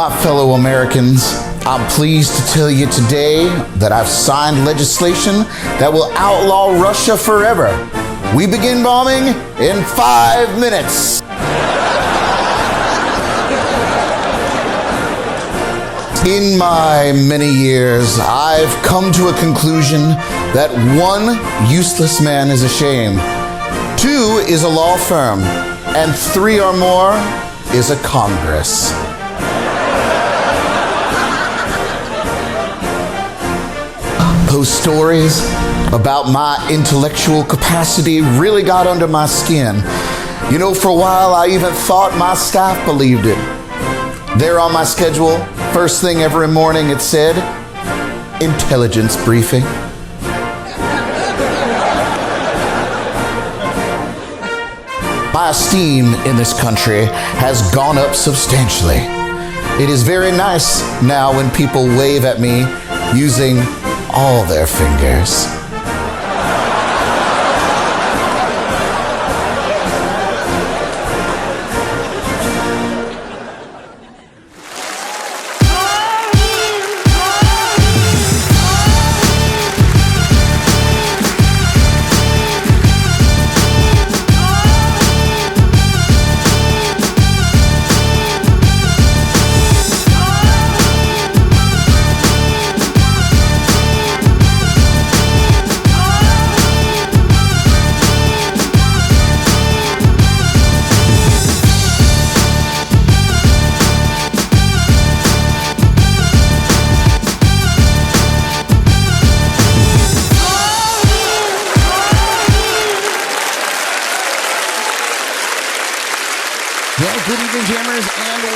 my fellow Americans, I'm pleased to tell you today that I've signed legislation that will outlaw Russia forever. We begin bombing in 5 minutes. In my many years, I've come to a conclusion that 1 useless man is a shame, 2 is a law firm, and 3 or more is a Congress. Those stories about my intellectual capacity really got under my skin. You know, for a while I even thought my staff believed it. There on my schedule, first thing every morning it said, intelligence briefing. My esteem in this country has gone up substantially. It is very nice now when people wave at me using all their fingers.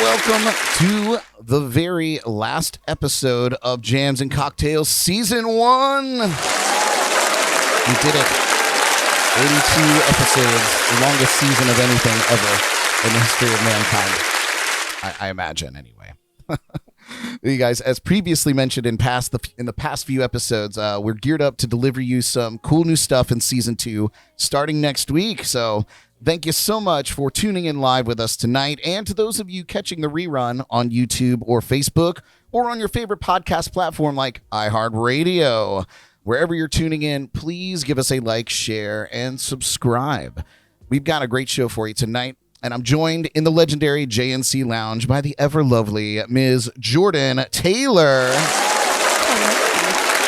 Welcome to the very last episode of Jams and Cocktails Season 1. We did it. 82 episodes, the longest season of anything ever in the history of mankind. I imagine, anyway. You guys, as previously mentioned in the past few episodes, we're geared up to deliver you some cool new stuff in Season 2 starting next week. So thank you so much for tuning in live with us tonight, and to those of you catching the rerun on YouTube or Facebook or on your favorite podcast platform like iHeartRadio. Wherever you're tuning in, please give us a like, share, and subscribe. We've got a great show for you tonight, and I'm joined in the legendary JNC Lounge by the ever-lovely Ms. Jordan Taylor.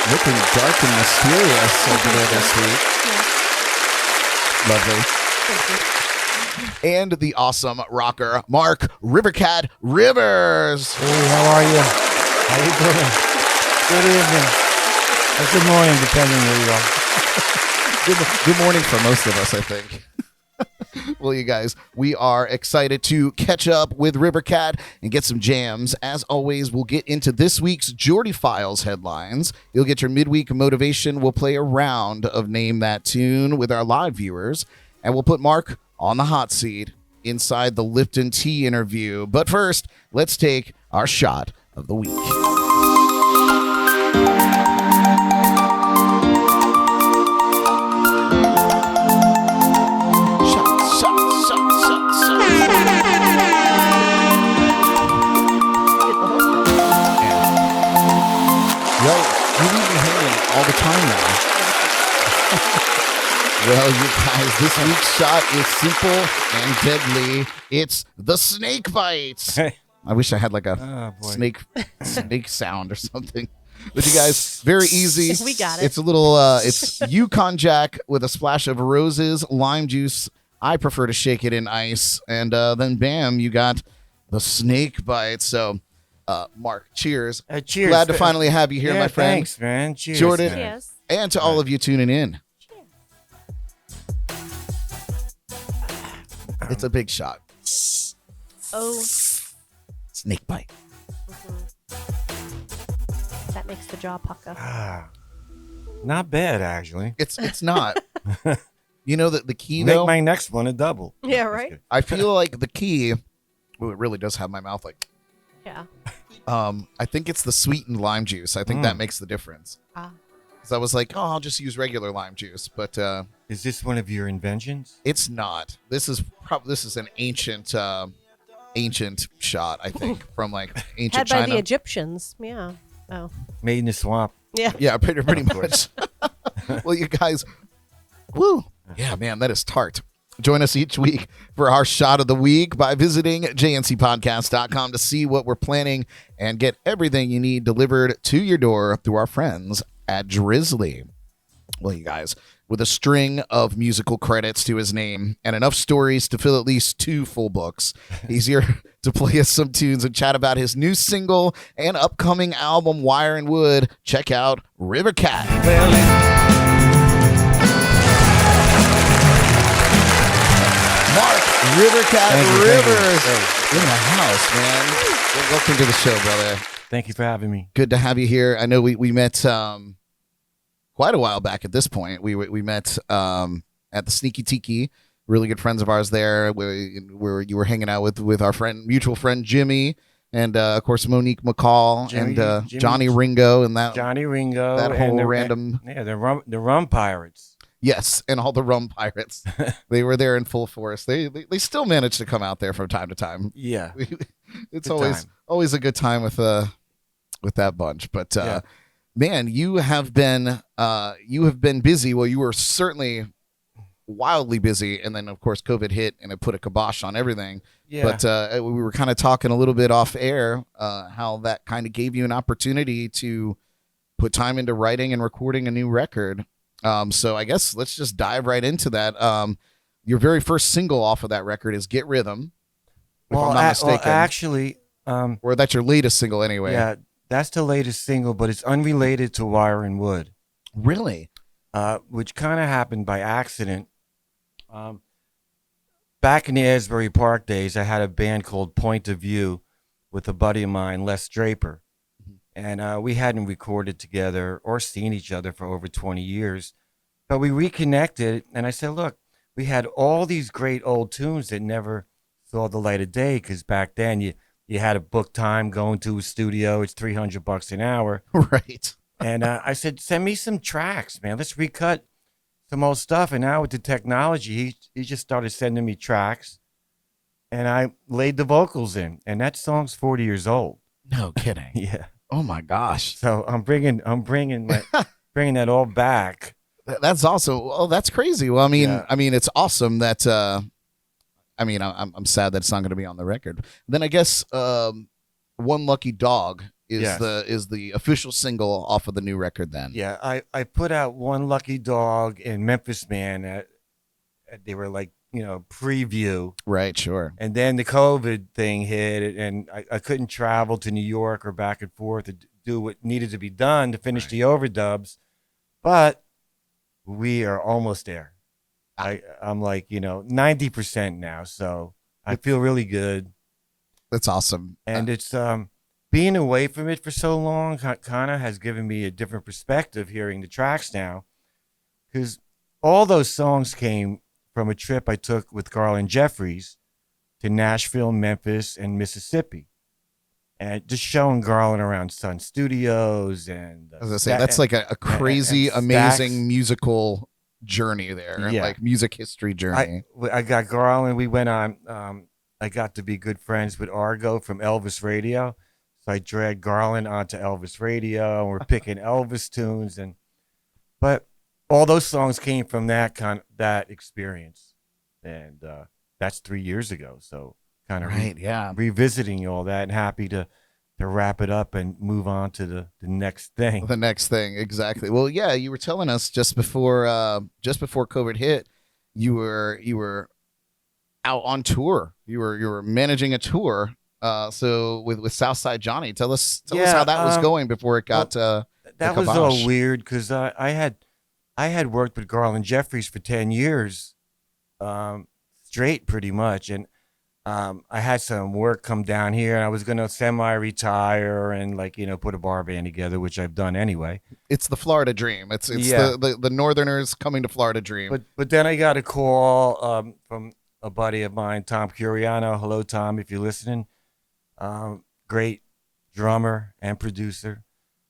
Looking dark and mysterious over there this week. Lovely. And the awesome rocker, Mark Rivercat Rivers. Hey, how are you? How you doing? Good evening. Or good morning, depending where you are. Good morning for most of us, I think. Well, you guys, we are excited to catch up with Rivercat and get some jams. As always, we'll get into this week's Jordy Files headlines. You'll get your midweek motivation. We'll play a round of Name That Tune with our live viewers. And we'll put Mark on the hot seat inside the Lipton Tea interview. But first, let's take our shot of the week. Yo, you leave me hanging all the time now. Well, you guys, this week's shot is simple and deadly. It's the snake bites. I wish I had like a snake sound or something. But you guys, very easy. We got it. It's a little, it's Yukon Jack with a splash of roses, lime juice. I prefer to shake it in ice. And then bam, you got the snake bites. So, Mark, cheers. Cheers. Glad to finally have you here, my friend. Thanks, man. Cheers. Jordan, Cheers. and to all of you tuning in. It's a big shot. Oh. Snake bite. Mm-hmm. That makes the jaw pucker. Not bad, actually. It's not. You know that the key, Make though? my next one a double. Yeah, right? I feel like the key, oh, it really does have my mouth like, Yeah. I think it's the sweetened lime juice. I think that makes the difference. So I was like, oh, I'll just use regular lime juice. But is this one of your inventions? it's not. This is an ancient ancient shot, I think, from like ancient Had by China. the Egyptians. Yeah. Oh. Made in the swamp. Yeah. Yeah, pretty much. Well, you guys, woo. Yeah, man, that is tart. Join us each week for our shot of the week by visiting jncpodcast.com to see what we're planning and get everything you need delivered to your door through our friends at Drizzly. Well, you guys, with a string of musical credits to his name and enough stories to fill at least 2 full books, he's here to play us some tunes and chat about his new single and upcoming album, Wire and Wood. Check out Rivercat. Mark Rivercat Rivers in the house, man. Welcome to the show, brother. Thank you for having me. Good to have you here. I know we met quite a while back at this point. We met at the Sneaky Tiki. Really good friends of ours there. Where you were hanging out with our mutual friend Jimmy, and of course Monique McCall and Johnny Ringo and that Johnny Ringo. That whole and random the rum pirates. Yes, and all the rum pirates. They were there in full force. They still manage to come out there from time to time. Yeah, it's good always a good time with that bunch. But man, you have been busy. Well, you were certainly wildly busy, and then of course COVID hit and it put a kibosh on everything. Yeah. But we were kind of talking a little bit off air how that kind of gave you an opportunity to put time into writing and recording a new record. So I guess let's just dive right into that. Your very first single off of that record is "Get Rhythm," if I'm not mistaken. Well, actually, or that's your latest single anyway. Yeah, that's the latest single, but it's unrelated to Wire and Wood. Really? Which kind of happened by accident. Back in the Asbury Park days, I had a band called Point of View with a buddy of mine, Les Draper. And we hadn't recorded together or seen each other for over 20 years. But we reconnected, and I said, look, we had all these great old tunes that never saw the light of day, because back then you had to book time going to a studio. It's $300 an hour. Right. And I said, send me some tracks, man. Let's recut some old stuff. And now with the technology, he just started sending me tracks, and I laid the vocals in. And that song's 40 years old. No kidding. Yeah. Oh my gosh. So I'm bringing that all back. That's also, oh, that's crazy. Well, Yeah. I mean, it's awesome that, I'm sad that it's not going to be on the record. Then I guess, One Lucky Dog is the official single off of the new record then. Yeah. I put out One Lucky Dog and Memphis Man. They were like, preview. Right. Sure. And then the COVID thing hit, and I couldn't travel to New York or back and forth to do what needed to be done to finish the overdubs. But we are almost there. I'm like, 90% now. So I feel really good. That's awesome. And it's being away from it for so long kind of has given me a different perspective hearing the tracks now. Because all those songs came from a trip I took with Garland Jeffreys to Nashville, Memphis, and Mississippi. And just showing Garland around Sun Studios. And as I say, that's like a crazy, amazing musical journey there. Yeah. Like music history journey. I got Garland. We went on, I got to be good friends with Argo from Elvis Radio. So I dragged Garland onto Elvis Radio, and we're picking Elvis tunes. But all those songs came from that experience, and that's 3 years ago. So kind of revisiting all that, and happy to wrap it up and move on to the next thing. The next thing, exactly. Well, yeah, you were telling us just before COVID hit, you were out on tour. You were managing a tour. So with Southside Johnny, tell us how that was going before it got. That was all weird because I had worked with Garland Jeffreys for 10 years, straight pretty much. And I had some work come down here, and I was going to semi-retire and put a bar band together, which I've done anyway. It's the Florida dream. It's the Northerners coming to Florida dream. But then I got a call from a buddy of mine, Tom Curiano. Hello, Tom, if you're listening. Great drummer and producer.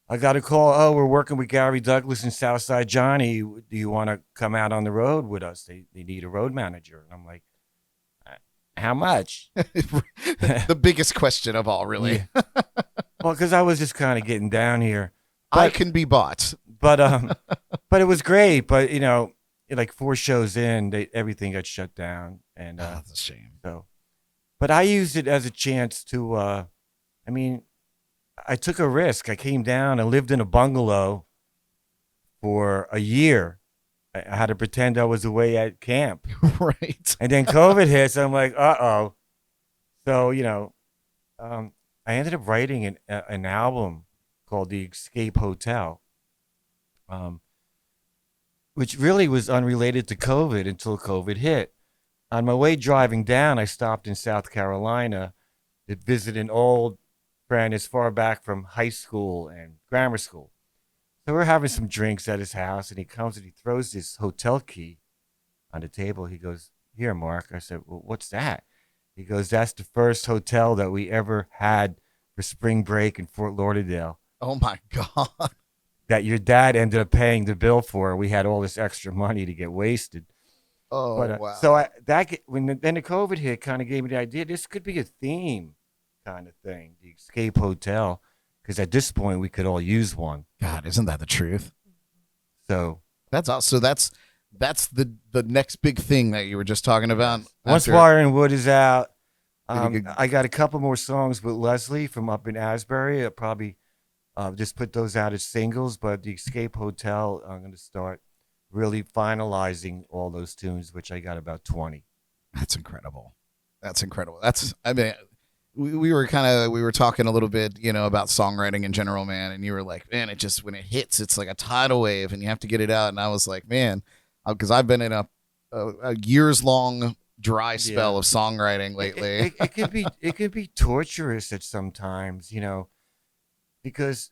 I got a call. Oh, we're working with Gary Douglas and Southside Johnny. Do you want to come out on the road with us? They need a road manager. And I'm like, how much? The biggest question of all, really. Yeah. Well, because I was just kind of getting down here. I can be bought. But it was great. But like 4 shows in, everything got shut down, and That's a shame. so. But I used it as a chance to. I took a risk. I came down and lived in a bungalow for a year. I had to pretend I was away at camp, Right. and then COVID hits. I'm like, uh-oh. So I ended up writing an album called The Escape Hotel, which really was unrelated to COVID until COVID hit. On my way driving down, I stopped in South Carolina to visit an old friend as far back from high school and grammar school. So we're having some drinks at his house, and he comes and he throws this hotel key on the table. He goes, "Here, Mark." I said, "Well, what's that?" He goes, "That's the first hotel that we ever had for spring break in Fort Lauderdale Oh, my God. that your dad ended up paying the bill for. We had all this extra money to get wasted." Oh, But wow. so then the COVID hit, kind of gave me the idea. This could be a theme kind of thing, the Escape Hotel, because at this point we could all use one. God, isn't that the truth? So That's awesome. So that's the next big thing that you were just talking about. once after- Wire and Wood is out, Did you get- I got a couple more songs with Leslie from up in Asbury. I'll probably just put those out as singles. But the Escape Hotel, I'm going to start really finalizing all those tunes, which I got about 20. That's incredible. I mean, we were talking a little bit, about songwriting in general, man. And you were like, man, when it hits, it's like a tidal wave and you have to get it out. And I was like, man, because I've been in a years long dry spell of songwriting lately. It could be torturous at sometimes, because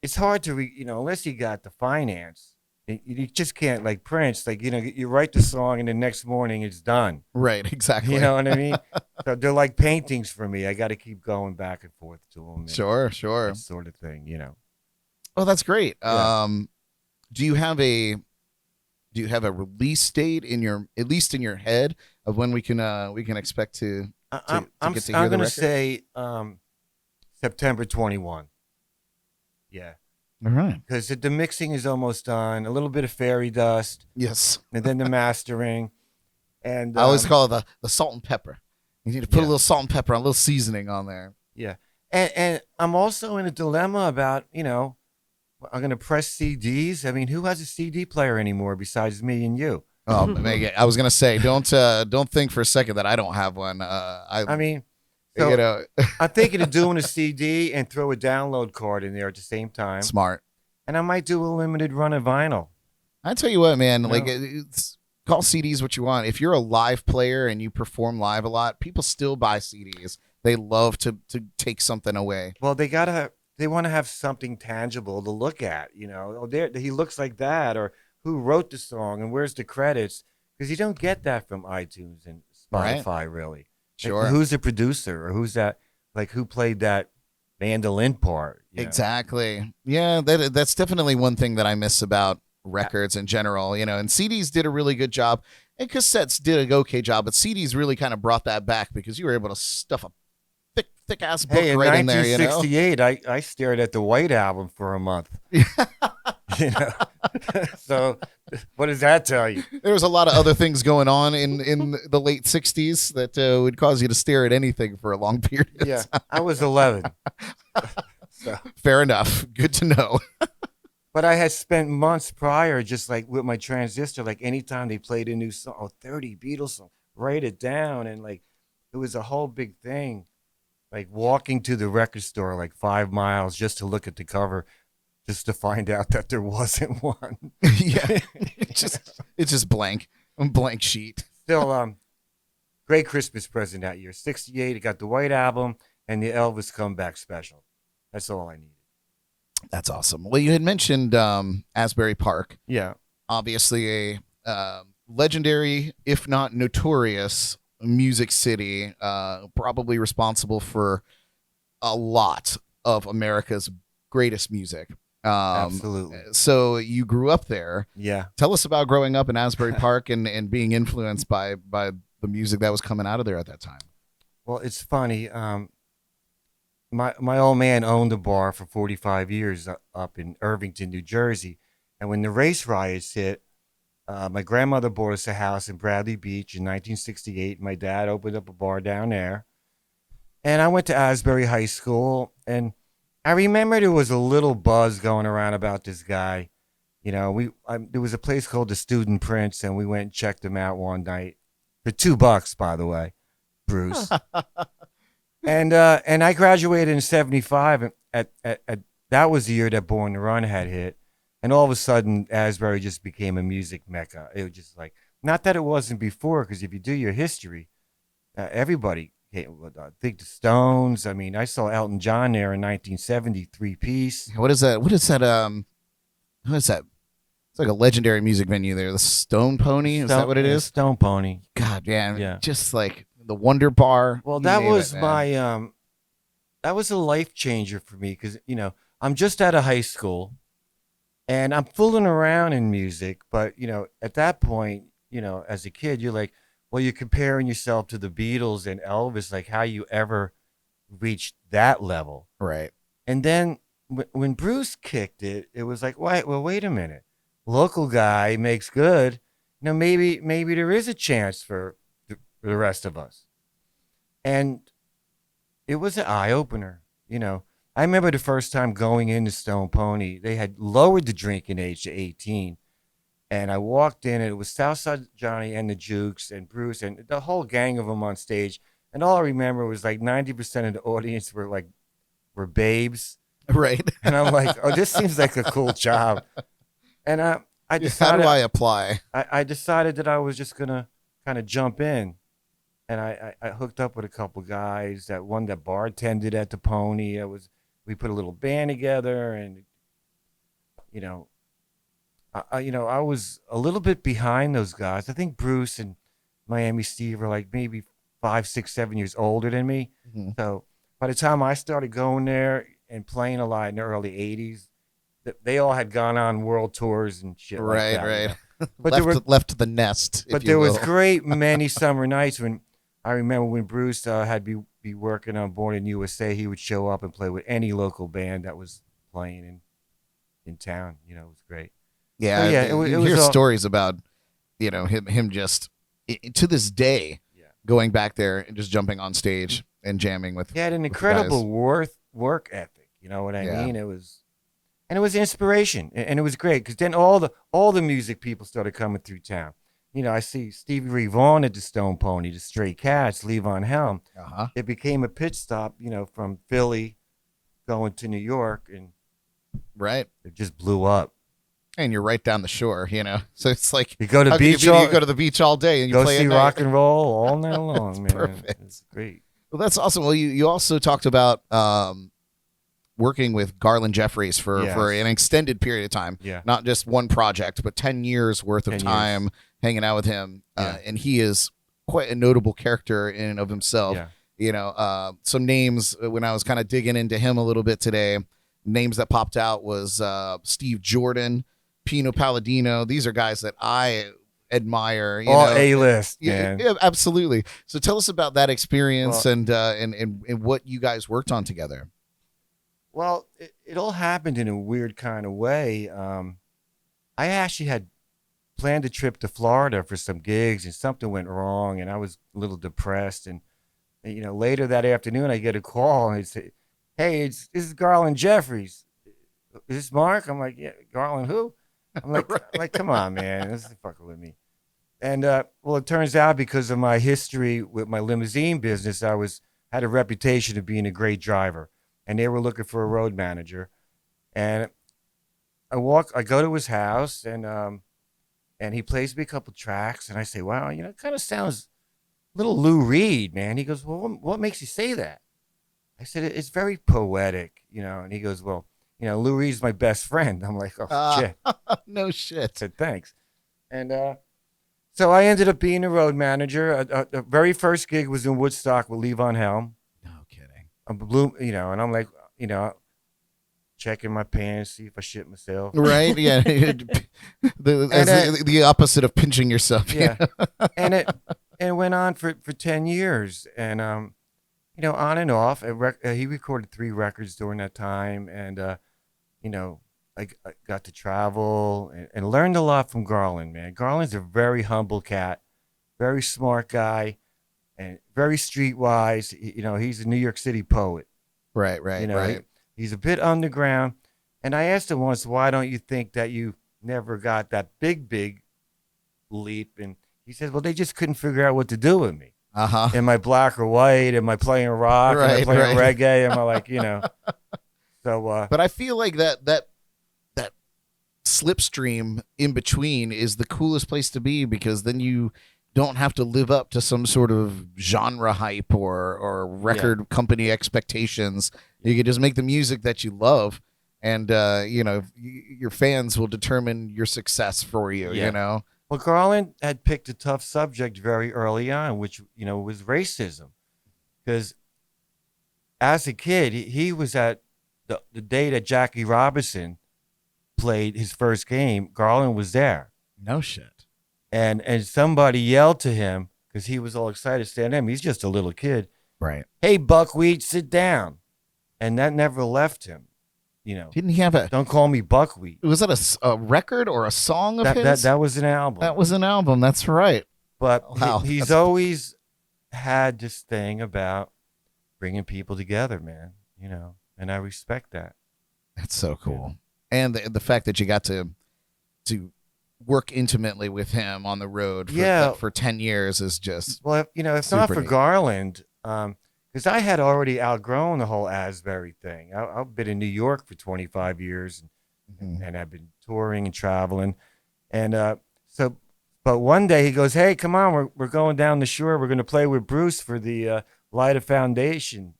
it's hard to unless you got the finance. You just can't, like Prince, you write the song and the next morning it's done. Right, exactly. You know what I mean? So they're like paintings for me. I got to keep going back and forth to them. Sure. That sort of thing, Oh, that's great. Yeah. Do you have a release date at least in your head of when we can expect to I'm get to hear the going to record? say September 21. Yeah. All right. Because the mixing is almost done. A little bit of fairy dust, Yes. and then the mastering. And I always call it the salt and pepper. You need to put a Yeah. little salt and pepper, a little seasoning on there. yeah. And I'm also in a dilemma about, I'm going to press CDs. I mean, who has a CD player anymore besides me and you? Oh, Megan, I was gonna say, don't think for a second that I don't have one. I mean, so I'm thinking of doing a CD and throw a download card in there at the same time. smart. And I might do a limited run of vinyl. I tell you what, man, No. call CDs what you want. If you're a live player and you perform live a lot, people still buy CDs. They love to take something away. Well, they want to have something tangible to look at, Oh, there he looks like that, or who wrote the song and where's the credits? Because you don't get that from iTunes and Spotify, really. Sure. Like, who's the producer, or who's that? Like, who played that mandolin part? Exactly. Yeah, that's definitely one thing that I miss about records in general, and CDs did a really good job, and cassettes did an okay job, but CDs really kind of brought that back because you were able to stuff a thick ass book Hey, in right in there, 1968, I stared at the White Album for a month. So what does that tell you? There was a lot of other things going on in the late 60s that would cause you to stare at anything for a long period of Yeah, time. I was 11. Fair enough. Good to know. But I had spent months prior, just like with my transistor, like anytime they played a new song, 30 Beatles songs, write it down. And like, it was a whole big thing, like walking to the record store, like 5 miles just to look at the cover, just to find out that there wasn't one. Yeah. It's just blank. A blank sheet. Still, great Christmas present that year. 68, I got the White Album and the Elvis comeback special. That's all I needed. That's awesome. Well, you had mentioned Asbury Park. Yeah. Obviously a legendary, if not notorious, music city, probably responsible for a lot of America's greatest music. Absolutely. So you grew up there. Yeah. Tell us about growing up in Asbury Park and being influenced by the music that was coming out of there at that time? Well, it's funny. My old man owned a bar for 45 years up in Irvington, New Jersey. And when the race riots hit, my grandmother bought us a house in Bradley Beach in 1968. My dad opened up a bar down there. And I went to Asbury High School. And I remember there was a little buzz going around about this guy. You know, there was a place called the Student Prince, and we went and checked him out one night for $2, by the way, Bruce. And I graduated in '75. At that was the year that Born to Run had hit, and all of a sudden Asbury just became a music mecca. It was just like, not that it wasn't before, because if you do your history, everybody came. I think the Stones. I mean, I saw Elton John there in 1970, 3-piece. What is that? What is that? What is that? It's like a legendary music venue there. The Stone Pony. Is that what it is? Stone Pony. God, Yeah. Just like the Wonder Bar. Well, You that name was it, man. my that was a life changer for me, because I'm just out of high school, and I'm fooling around in music. But at that point, as a kid, you're like, well, you're comparing yourself to the Beatles and Elvis, like how you ever reached that level. Right. And then when Bruce kicked it, it was like, wait a minute, local guy makes good. Maybe there is a chance for the rest of us. And it was an eye-opener. I remember the first time going into Stone Pony, they had lowered the drinking age to 18. And I walked in, and it was Southside Johnny and the Jukes and Bruce and the whole gang of them on stage. And all I remember was like 90% of the audience were babes. Right. And I'm like, oh, this seems like a cool job. And I How decided do I apply? I decided that I was just gonna kind of jump in, and I hooked up with a couple guys. That one that bartended at the Pony. We put a little band together, and I was a little bit behind those guys. I think Bruce and Miami Steve are like maybe 5, 6, 7 years older than me. Mhm. So by the time I started going there and playing a lot in the early '80s, they all had gone on world tours and shit Right, like that. right. But left the nest. but if you there was will. great many summer nights when I remember when Bruce had be working on Born in USA. He would show up and play with any local band that was playing in town. It was great. Yeah, yeah, you it was hear all- stories about him just to this day Yeah. going back there and just jumping on stage and jamming with. He had an with the incredible guys. work ethic. You know what I Yeah. mean? It was inspiration, and it was great, because then all the music people started coming through town. I see Stevie Ray Vaughan at the Stone Pony, the Stray Cats, Levon Helm. Uh-huh. It became a pit stop, from Philly going to New York, and Right, it just blew up. and you're right down the shore. So it's like You go to how can beach you all- go to the beach all day and you Go play see at night? rock and roll all night long, man. perfect. It's great. Well, that's awesome. Well, you also talked about working with Garland Jeffreys for Yes. an extended period of time. Yeah. Not just one project, but 10 years worth of 10 time hanging out with him. Yeah. And he is quite a notable character in and of himself. Yeah. Some names when I was kind of digging into him a little bit today, names that popped out was Steve Jordan, Pino Palladino. These are guys that I admire. All A-list, Yeah, man. yeah, absolutely. So tell us about that experience Well- and what you guys worked on together. Well, it all happened in a weird kind of way. I actually had planned a trip to Florida for some gigs, and something went wrong, and I was a little depressed. And later that afternoon, I get a call, and they say, "Hey, this is Garland Jeffreys. Is this Mark?" I'm like, "Yeah, Garland who?" I'm like, Right. I'm like, come on, man, this is fucking with me. And well, it turns out because of my history with my limousine business, I had a reputation of being a great driver, and they were looking for a road manager. And I go to his house, and he plays me a couple tracks, and I say, "Wow, it kind of sounds a little Lou Reed, man." He goes, "Well, what makes you say that?" I said, "It's very poetic, And he goes, "Well, Lou Reed's my best friend." I'm like, "Oh shit." No I shit. said, "Thanks." And so I ended up being a road manager. The very first gig was in Woodstock with Levon Helm. No kidding. And I'm like, checking my pants, see if I shit myself. Right? Yeah. the opposite of pinching yourself. Yeah. And went on for 10 years, and on and off. He recorded 3 records during that time, and I got to travel and learned a lot from Garland, man. Garland's a very humble cat, very smart guy, and very streetwise. He's a New York City poet. Right. Right. He's a bit underground. And I asked him once, why don't you think that you never got that big leap? And he said, well, they just couldn't figure out what to do with me. Uh-huh. Am I black or white? Am I playing rock? Am I playing reggae? Am I like, So, but I feel like that slipstream in between is the coolest place to be, because then you don't have to live up to some sort of genre hype or record company expectations. You can just make the music that you love, and your fans will determine your success for you. Well, Garland had picked a tough subject very early on, which was racism, because as a kid he was at the day that Jackie Robinson played his first game. Garland was there. No shit. And somebody yelled to him, because he was all excited to stand him. He's just a little kid. Right. Hey, Buckwheat, sit down. And that never left him. Didn't he have Don't call me Buckwheat. Was that a record or a song of his? That was an album. That was an album. That's right. But Wow. he's always had this thing about bringing people together, man. And I respect that. That's so cool. And the fact that you got to work intimately with him on the road for 10 years is just if not for Garland, because I had already outgrown the whole Asbury thing. I've been in New York for 25 years, and I've been touring and traveling, and but one day he goes, "Hey, come on, we're going down the shore. We're going to play with Bruce for the Light of Foundation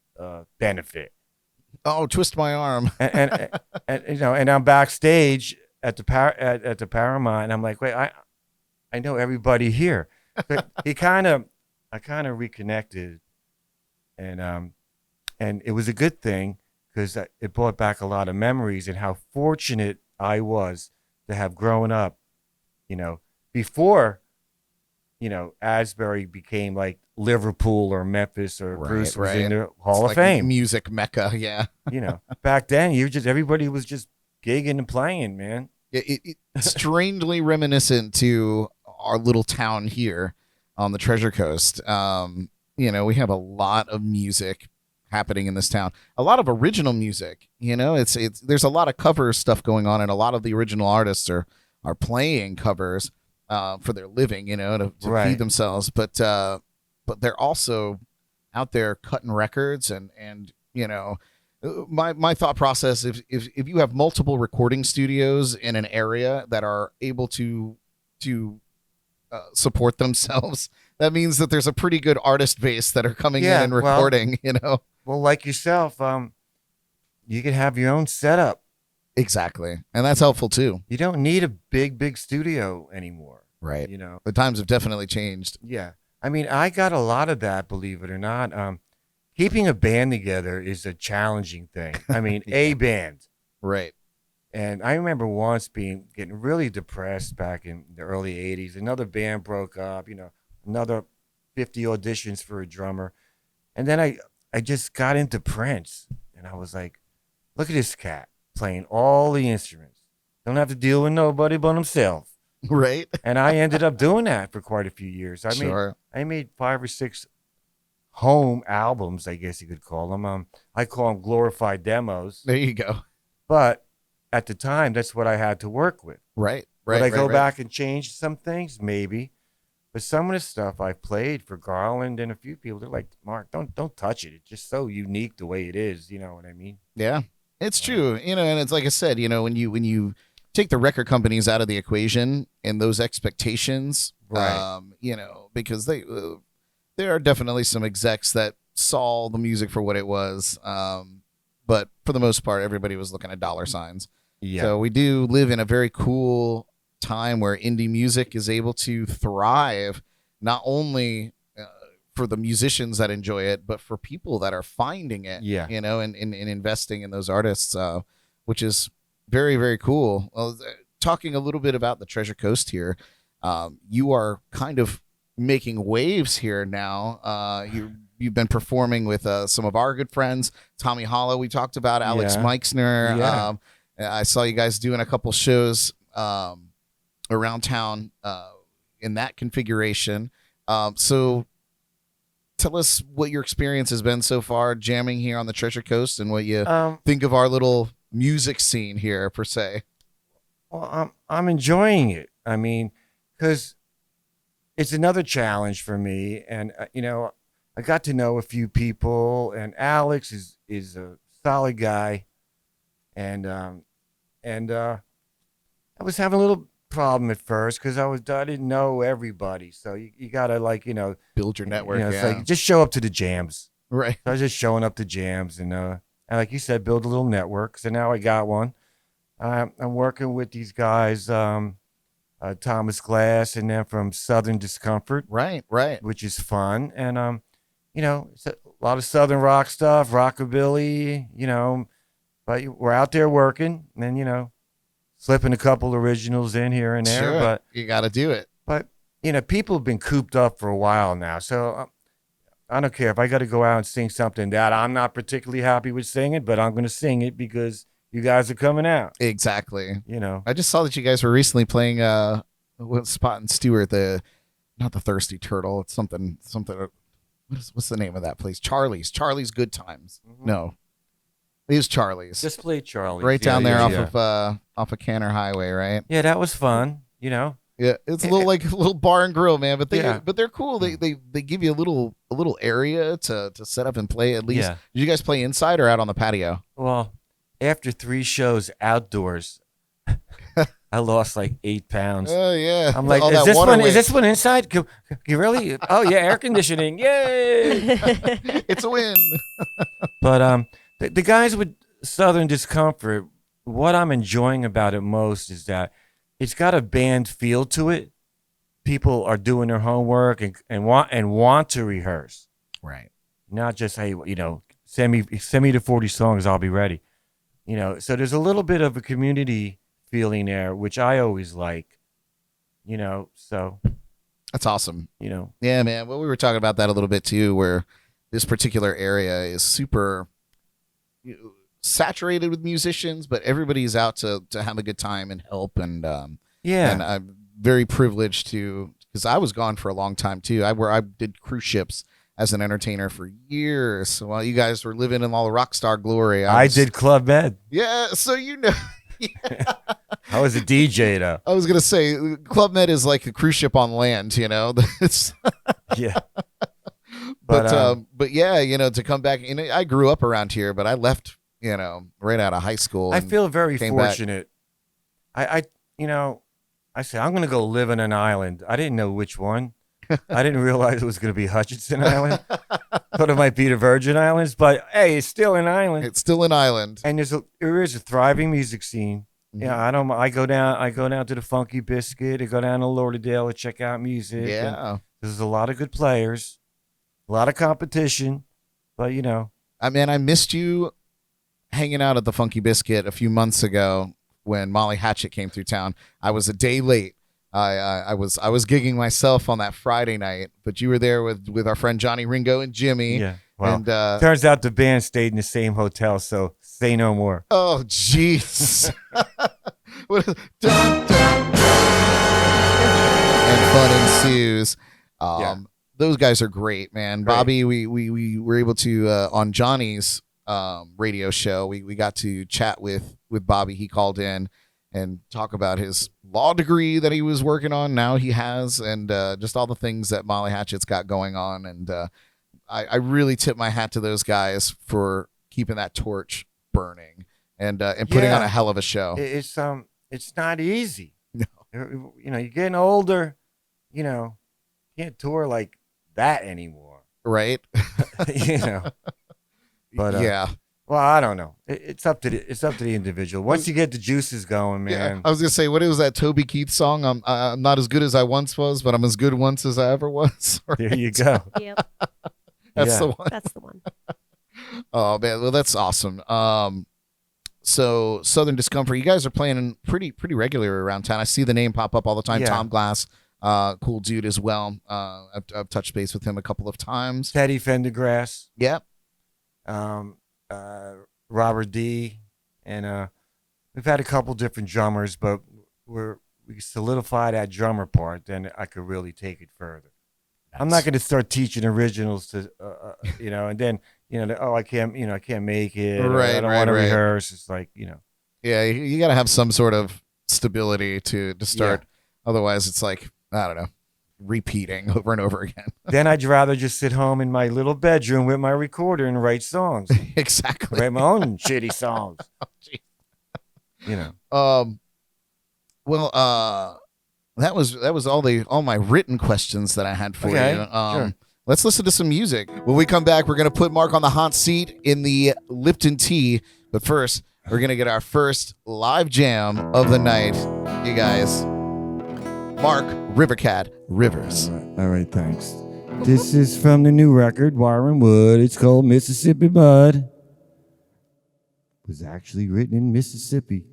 benefit." Oh, twist my arm. and I'm backstage at the Paramount, and I'm like, wait, I know everybody here. But I kind of reconnected, and it was a good thing, because it brought back a lot of memories, and how fortunate I was to have grown up, before, Asbury became like Liverpool or Memphis, or Bruce was in the Hall of Fame. Music mecca, yeah. Back then, everybody was just gigging and playing, man. It's strangely reminiscent to our little town here on the Treasure Coast. We have a lot of music happening in this town. A lot of original music. There's a lot of cover stuff going on, and a lot of the original artists are playing covers for their living, to feed themselves. But they're also out there cutting records, and my thought process, if you have multiple recording studios in an area that are able to support themselves, that means that there's a pretty good artist base that are coming in and recording. Well, like yourself, you can have your own setup. Exactly, and that's helpful too. You don't need a big studio anymore. Right. The times have definitely changed. Yeah. I mean, I got a lot of that, believe it or not. Keeping a band together is a challenging thing. I mean, a band. Right. And I remember once getting really depressed back in the early 80s. Another band broke up, another 50 auditions for a drummer. And then I just got into Prince, and I was like, look at this cat playing all the instruments. Don't have to deal with nobody but himself. Right. And I ended up doing that for quite a few years. I made 5 or 6 home albums, I guess you could call them. I call them glorified demos. There you go. But at the time, that's what I had to work with. Right. Would I go back and change some things? Maybe. But some of the stuff I played for Garland and a few people, they're like, Mark, don't touch it. It's just so unique the way it is. You know what I mean? Yeah, it's true. And it's like I said, when you take the record companies out of the equation and those expectations, right? Because there are definitely some execs that saw the music for what it was, but for the most part, everybody was looking at dollar signs. Yeah. So we do live in a very cool time where indie music is able to thrive, not only for the musicians that enjoy it, but for people that are finding it. Yeah. And investing in those artists, which is very, very cool. Well, talking a little bit about the Treasure Coast here, you are kind of making waves here now. You've been performing with some of our good friends, Tommy Hollow. We talked about Alex Meixner. Yeah. I saw you guys doing a couple shows around town in that configuration. So tell us what your experience has been so far jamming here on the Treasure Coast and what you think of our little music scene here, per se. Well, I'm enjoying it. I mean, because it's another challenge for me. And, I got to know a few people, and Alex is a solid guy. And I was having a little problem at first because I didn't know everybody. So you gotta Build your network. it's like just show up to the jams. Right. So I was just showing up to jams and like you said, build a little network. So now I got one. I'm working with these guys, Thomas Glass, and then from Southern Discomfort. Right. Which is fun. And it's a lot of Southern rock stuff, rockabilly. But we're out there working, and then slipping a couple originals in here and there. Sure. But you got to do it. But people have been cooped up for a while now, so I don't care if I got to go out and sing something that I'm not particularly happy with singing, but I'm going to sing it because you guys are coming out. Exactly. I just saw that you guys were recently playing Spot and Stewart, not the Thirsty Turtle. It's something. What's the name of that place? Charlie's Good Times. Mm-hmm. No, it was Charlie's. Just play Charlie's. Right down there off of Canner Highway, right? Yeah, that was fun. Yeah, it's a little bar and grill, man. But they're cool. They give you a little area to set up and play at least. Yeah. Did you guys play inside or out on the patio? Well, after 3 shows outdoors, I lost like 8 pounds. Oh yeah. I'm like, is this one inside? You really? Oh yeah, air conditioning. Yay! It's a win. But the guys with Southern Discomfort, what I'm enjoying about it most is that it's got a band feel to it. People are doing their homework and want to rehearse. Right. Not just, hey, send me the 40 songs, I'll be ready. So there's a little bit of a community feeling there, which I always like. So that's awesome. Yeah, man. Well, we were talking about that a little bit too, where this particular area is super saturated with musicians, but everybody's out to have a good time and help. And and I'm very privileged because I was gone for a long time too. I did cruise ships as an entertainer for years. So while you guys were living in all the rock star glory, I did Club Med. Yeah, so yeah. I was a DJ though. I was gonna say Club Med is like a cruise ship on land. It's yeah. But yeah, to come back. I grew up around here, but I left, right out of high school. I feel very fortunate. I said I'm gonna go live on an island. I didn't know which one. I didn't realize it was gonna be Hutchinson Island. Thought it might be the Virgin Islands, but hey, it's still an island. It's still an island, and there is a thriving music scene. Mm-hmm. Yeah, I go down to the Funky Biscuit. I go down to Lauderdale to check out music. Yeah, there's a lot of good players, a lot of competition, but I missed you hanging out at the Funky Biscuit a few months ago when Molly Hatchet came through town. I was a day late. I was gigging myself on that Friday night, but you were there with our friend Johnny Ringo and Jimmy. Yeah. Well, and turns out the band stayed in the same hotel, so say no more. Oh, jeez. And fun ensues. Those guys are great, man. Great. Bobby, we were able to on Johnny's radio show. We got to chat with Bobby. He called in and talk about his law degree that he was working on. Now he has, and just all the things that Molly Hatchet's got going on. And I really tip my hat to those guys for keeping that torch burning and putting on a hell of a show. It's not easy. No. You're getting older. You can't tour like that anymore. Right. But yeah. Well, I don't know. It's up to the individual. Once you get the juices going, man. Yeah, I was gonna say, what was that Toby Keith song? I'm not as good as I once was, but I'm as good once as I ever was. Right? There you go. Yep. That's the one. That's the one. Oh man, well that's awesome. So Southern Discomfort, you guys are playing pretty regular around town. I see the name pop up all the time. Yeah. Tom Glass, Cool dude as well. I've touched base with him a couple of times. Teddy Fendergrass, Yep. Robert D, and we've had a couple different drummers, but we solidify that drummer part, then I could really take it further. I'm not going to start teaching originals to, and then, I can't make it. Right, I don't right, want to right. rehearse. It's like, Yeah, you got to have some sort of stability to start. Otherwise, it's like, I don't know, repeating over and over again. Then I'd rather just sit home in my little bedroom with my recorder and write songs. Exactly. Write my own shitty songs. Well, that was all my written questions that I had for Okay, you. sure. Let's listen to some music. When we come back, we're gonna put Mark on the hot seat in the Lipton Tea. But first, we're gonna get our first live jam of the night. You guys, Mark Rivercat Rivers. All right, thanks. This is from the new record, Wire and Wood. It's called Mississippi Mud. It was actually written in Mississippi.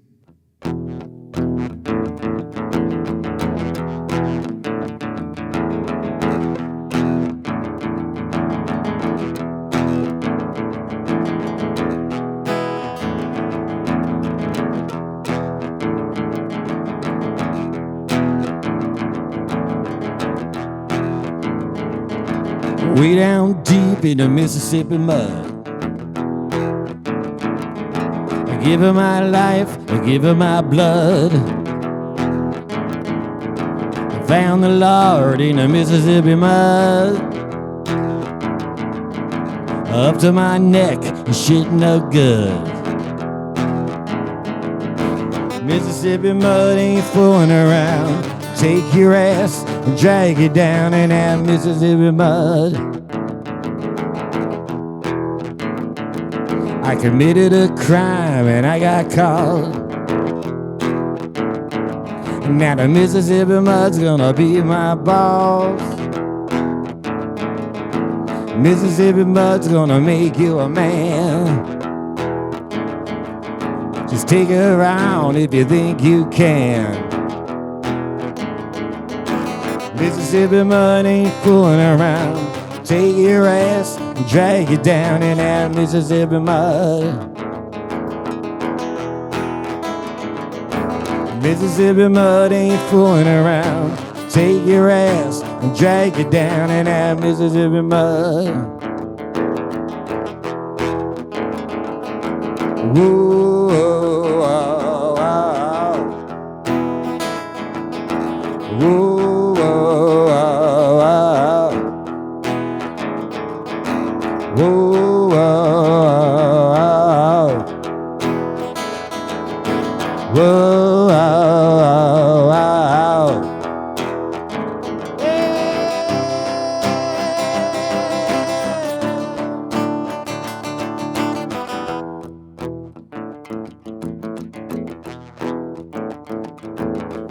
Way down deep in the Mississippi mud. I give her my life, I give her my blood. I found the Lord in the Mississippi mud. Up to my neck, and shit no good. Mississippi mud ain't fooling around. Take your ass and drag it down in that Mississippi mud. I committed a crime and I got caught. Now the Mississippi mud's gonna be my boss. Mississippi mud's gonna make you a man. Just take her around if you think you can. Mississippi mud ain't fooling around. Take your ass and drag it down in that Mississippi mud. Mississippi mud ain't fooling around. Take your ass and drag it down in that Mississippi mud. Whoa, oh, oh, oh. Whoa.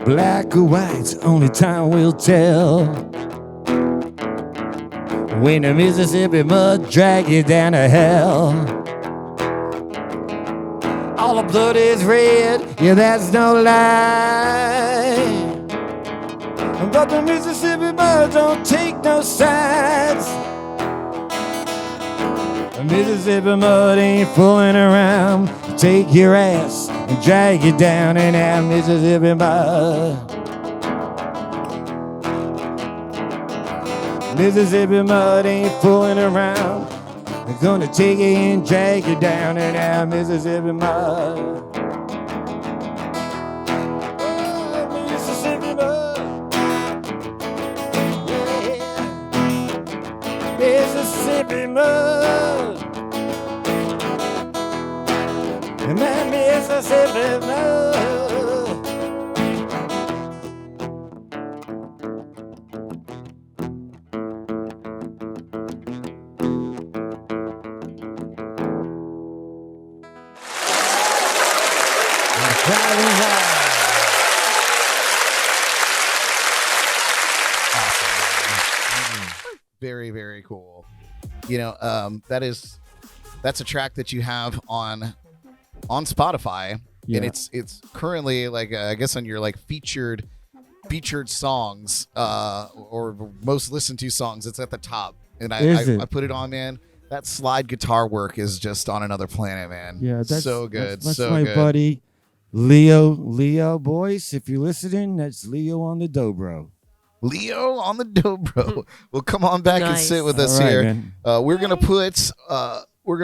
Black or white, only time will tell. When the Mississippi mud drag you down to hell. All the blood is red, yeah, that's no lie. But the Mississippi mud don't take no sides. The Mississippi mud ain't fooling around. Take your ass and drag you down in that Mississippi mud. Mississippi mud ain't fooling around. They're gonna take you and drag you down in that Mississippi mud. Oh, Mississippi mud. Yeah. Mississippi mud. And that Mississippi mud. Very, very cool. You know, that's a track that you have on Spotify, Yeah. and it's currently like I guess on your like featured featured songs or most listened to songs. It's at the top, and Is it? I put it on, man. That slide guitar work is just on another planet, man. Yeah, that's so good. That's so my good. buddy Leo boys. If you're listening, that's Leo on the dobro. Leo on the dobro. Well, come on back and Nice. sit with us All right, here. man. We're gonna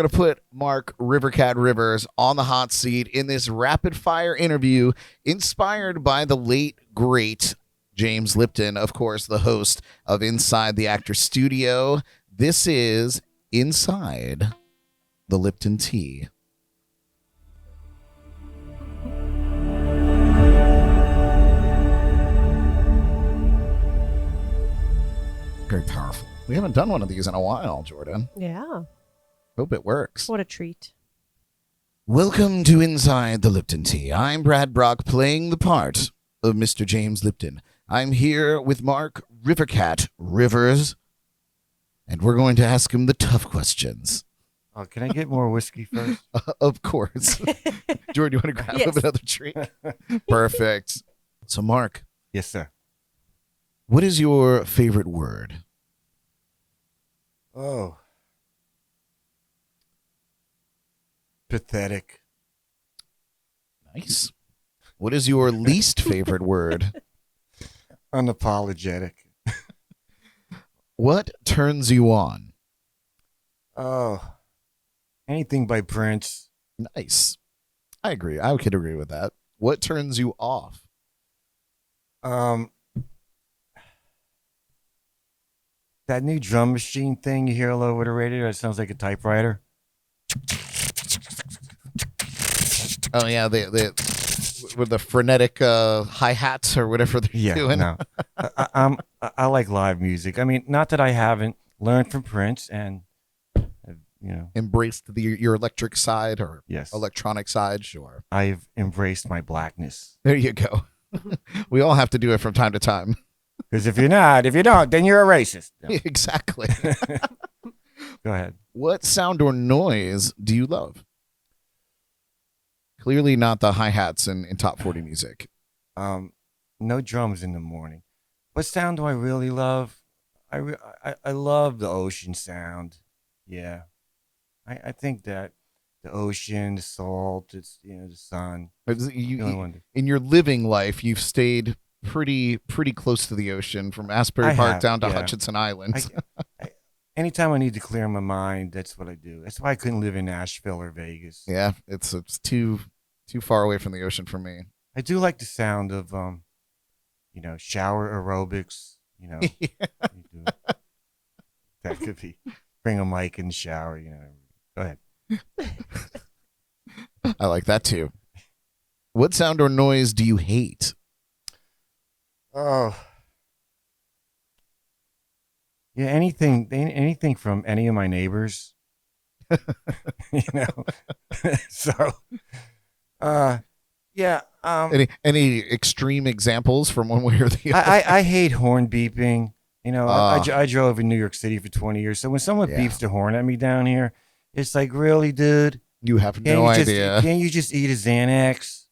put Mark Rivercat Rivers on the hot seat in this rapid fire interview, inspired by the late great James Lipton, of course, the host of Inside the Actor Studio. This is Inside the Lipton Tea. Very powerful. We haven't done one of these in a while, Jordan. Yeah. Hope it works. What a treat. Welcome to Inside the Lipton Tea. I'm Brad Brock, playing the part of Mr. James Lipton. I'm here with Mark Rivercat Rivers, and we're going to ask him the tough questions. Oh, can I get more whiskey first? Of course. Jordan, you want to grab Yes. another drink? Perfect. So, Mark, Yes, sir. what is your favorite word? Oh. Pathetic. Nice. What is your least favorite word? Unapologetic. What turns you on? Oh. Anything by Prince. Nice. I agree. I could agree with that. What turns you off? That new drum machine thing you hear all over the radio, it sounds like a typewriter. Oh yeah, with the frenetic hi hats or whatever they're doing. No. I like live music. I mean, not that I haven't learned from Prince and, Embraced your electric side or yes, electronic side. Sure. I've embraced my blackness. There you go. We all have to do it from time to time. Because if you don't, then you're a racist. No. Exactly. Go ahead. What sound or noise do you love? Clearly not the hi hats in top 40 music. No drums in the morning. What sound do I really love? I love the ocean sound. Yeah. I think that the ocean, the salt, it's the sun. In your living life, you've stayed pretty close to the ocean, from Asbury Park down to Hutchinson Island. Anytime I need to clear my mind, that's what I do. That's why I couldn't live in Nashville or Vegas. Yeah, it's too far away from the ocean for me. I do like the sound of shower aerobics. Yeah. You do. That could be bring a mic in the shower. Go ahead. I like that too. What sound or noise do you hate? Oh, yeah. Anything from any of my neighbors. So, yeah. Any extreme examples from one way or the other? I hate horn beeping. I drove in New York City for 20 years. So when someone beeps the horn at me down here, it's like, really, dude? You have no idea. Can't you just eat a Xanax?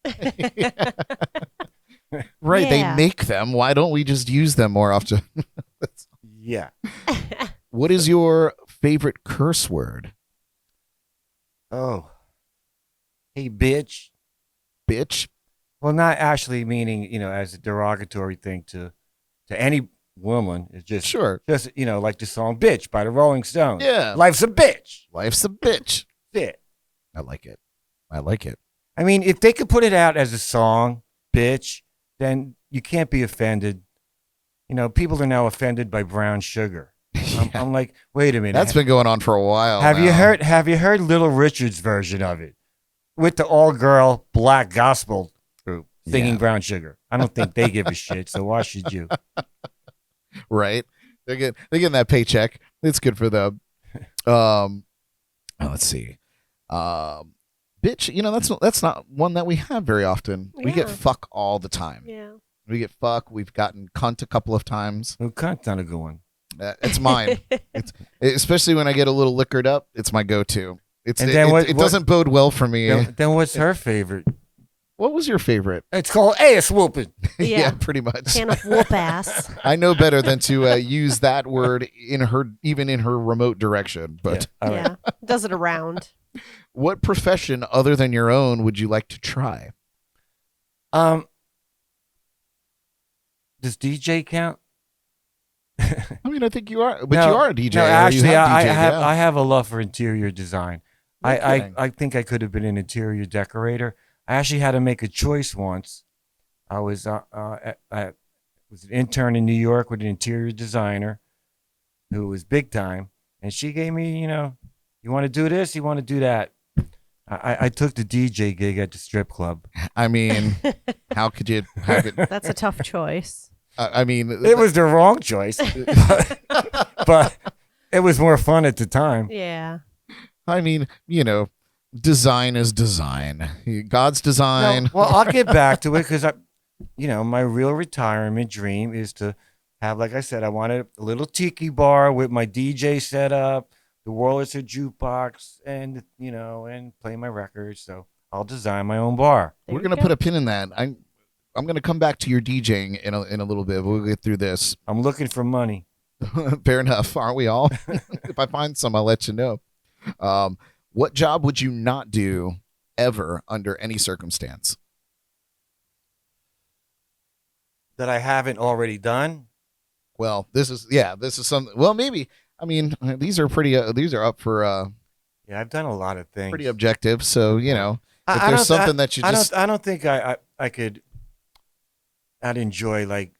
Right, Yeah. they make them. Why don't we just use them more often? Yeah. What is your favorite curse word? Oh. Hey, bitch. Bitch? Well, not actually meaning, as a derogatory thing to any woman. It's just, Sure. just like the song Bitch by the Rolling Stones. Yeah. Life's a bitch. Life's a bitch. That's it. I like it. I like it. I mean, if they could put it out as a song, bitch, then you can't be offended. People are now offended by brown sugar. I'm like, wait a minute. That's been going on for a while. Have now. you heard Little Richard's version of it with the all-girl black gospel group singing Brown Sugar? I don't think they give a shit. So why should you? Right? They're getting that paycheck. It's good for them. Let's see. Bitch, that's not one that we have very often. We get Yeah. fuck all the time. Yeah. We get fuck. We've gotten cunt a couple of times. Oh, cunt's not a good one. It's mine. Especially when I get a little liquored up. It's my go-to. It doesn't bode well for me. Then what's her favorite? What was your favorite? It's called ass whooping. Yeah. Pretty much. Can of whoop ass. I know better than to use that word even in her remote direction. But Yeah. Does it around. what profession other than your own would you like to try? Does DJ count? I mean, I think you are, but No, you are a DJ. No, or you actually, I DJed, have yeah. I have a love for interior design. No kidding. I think I could have been an interior decorator. I actually had to make a choice once. I was I was an intern in New York with an interior designer who was big time, and she gave me, you want to do this, you want to do that. I took the DJ gig at the strip club. I mean, how could That's a tough choice. I mean, It was the wrong choice, but it was more fun at the time. Yeah. I mean, design is design. God's design. No, well, I'll get back to it because my real retirement dream is to have, like I said, I wanted a little tiki bar with my DJ set up, the Wurlitzer jukebox, and and play my records. So I'll design my own bar. There We're you gonna go. put a pin in that. I'm gonna come back to your DJing in a little bit. We'll get through this. I'm looking for money. Fair enough, aren't we all? If I find some, I'll let you know. What job would you not do ever under any circumstance? That I haven't already done. Well, this is something. Well, maybe. I mean, these are up for Yeah, I've done a lot of things. pretty objective. So if I there's don't- something that you just I don't think I could. I'd enjoy like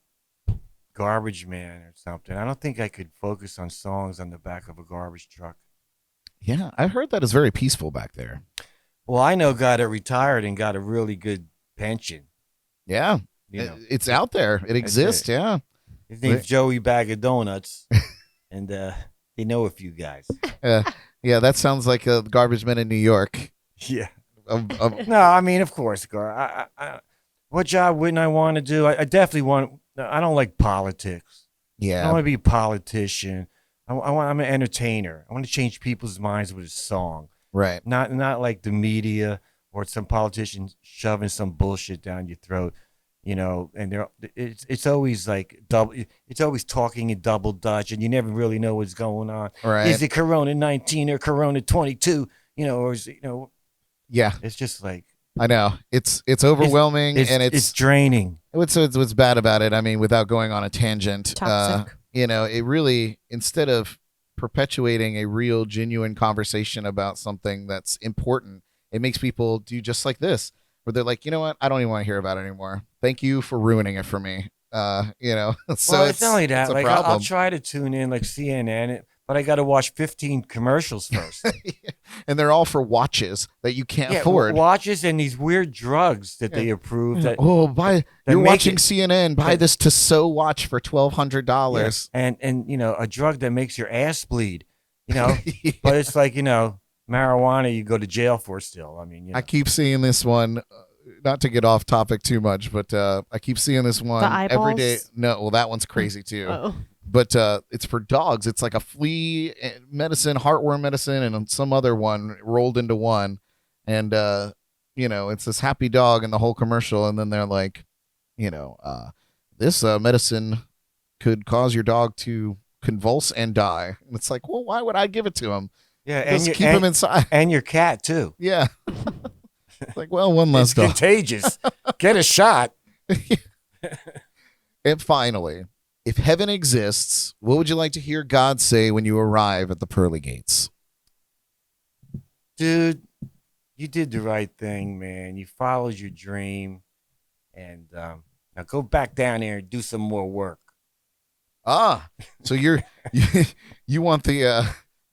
Garbage Man or something. I don't think I could focus on songs on the back of a garbage truck. yeah, I heard that is very peaceful back there. Well, I know guy that retired and got a really good pension. Yeah, You know, it's out there. It exists. Yeah. his name's Joey Bag of Donuts, and they know a few guys. Yeah, that sounds like a garbage man in New York. Yeah. Of No, I mean, of course, Gar. What job wouldn't I want to do? I definitely want. I don't like politics. I don't yeah, want to be a politician. I'm an entertainer. I want to change people's minds with a song. right. Not like the media or some politician shoving some bullshit down your throat, and it's always like double. It's always talking in double Dutch, and you never really know what's going on. Right. Is it Corona 19 or Corona 22? Or is Yeah, it's just like I know. It's overwhelming and it's draining. what's bad about it. I mean, without going on a tangent, Toxic. it really, instead of perpetuating a real, genuine conversation about something that's important, it makes people do just like this, where they're like, you know what, I don't even want to hear about it anymore. Thank you for ruining it for me. So Well, it's not only that. it's a Like I'll problem. try to tune in like CNN, but I got to watch 15 commercials first. And they're all for watches that you can't afford. watches and these weird drugs that they approve. That Oh, you're make watching it- CNN. Buy this Tissot watch for $1,200. and a drug that makes your ass bleed. But it's like marijuana. You go to jail for still. I mean, I keep seeing this one. Not to get off topic too much, but I keep seeing this one every day. eyeballs? No, well, that one's crazy too. Oh. But it's for dogs. It's like a flea medicine, heartworm medicine, and some other one rolled into one. And it's this happy dog in the whole commercial. And then they're like, this medicine could cause your dog to convulse and die. And it's like, well, why would I give it to him? yeah, Just keep him inside. and your cat too. Yeah. It's like, well, one less It's dog. contagious. Get a shot. And finally, if heaven exists, what would you like to hear God say when you arrive at the pearly gates? Dude, you did the right thing, man. You followed your dream, and now go back down there and do some more work. So you want the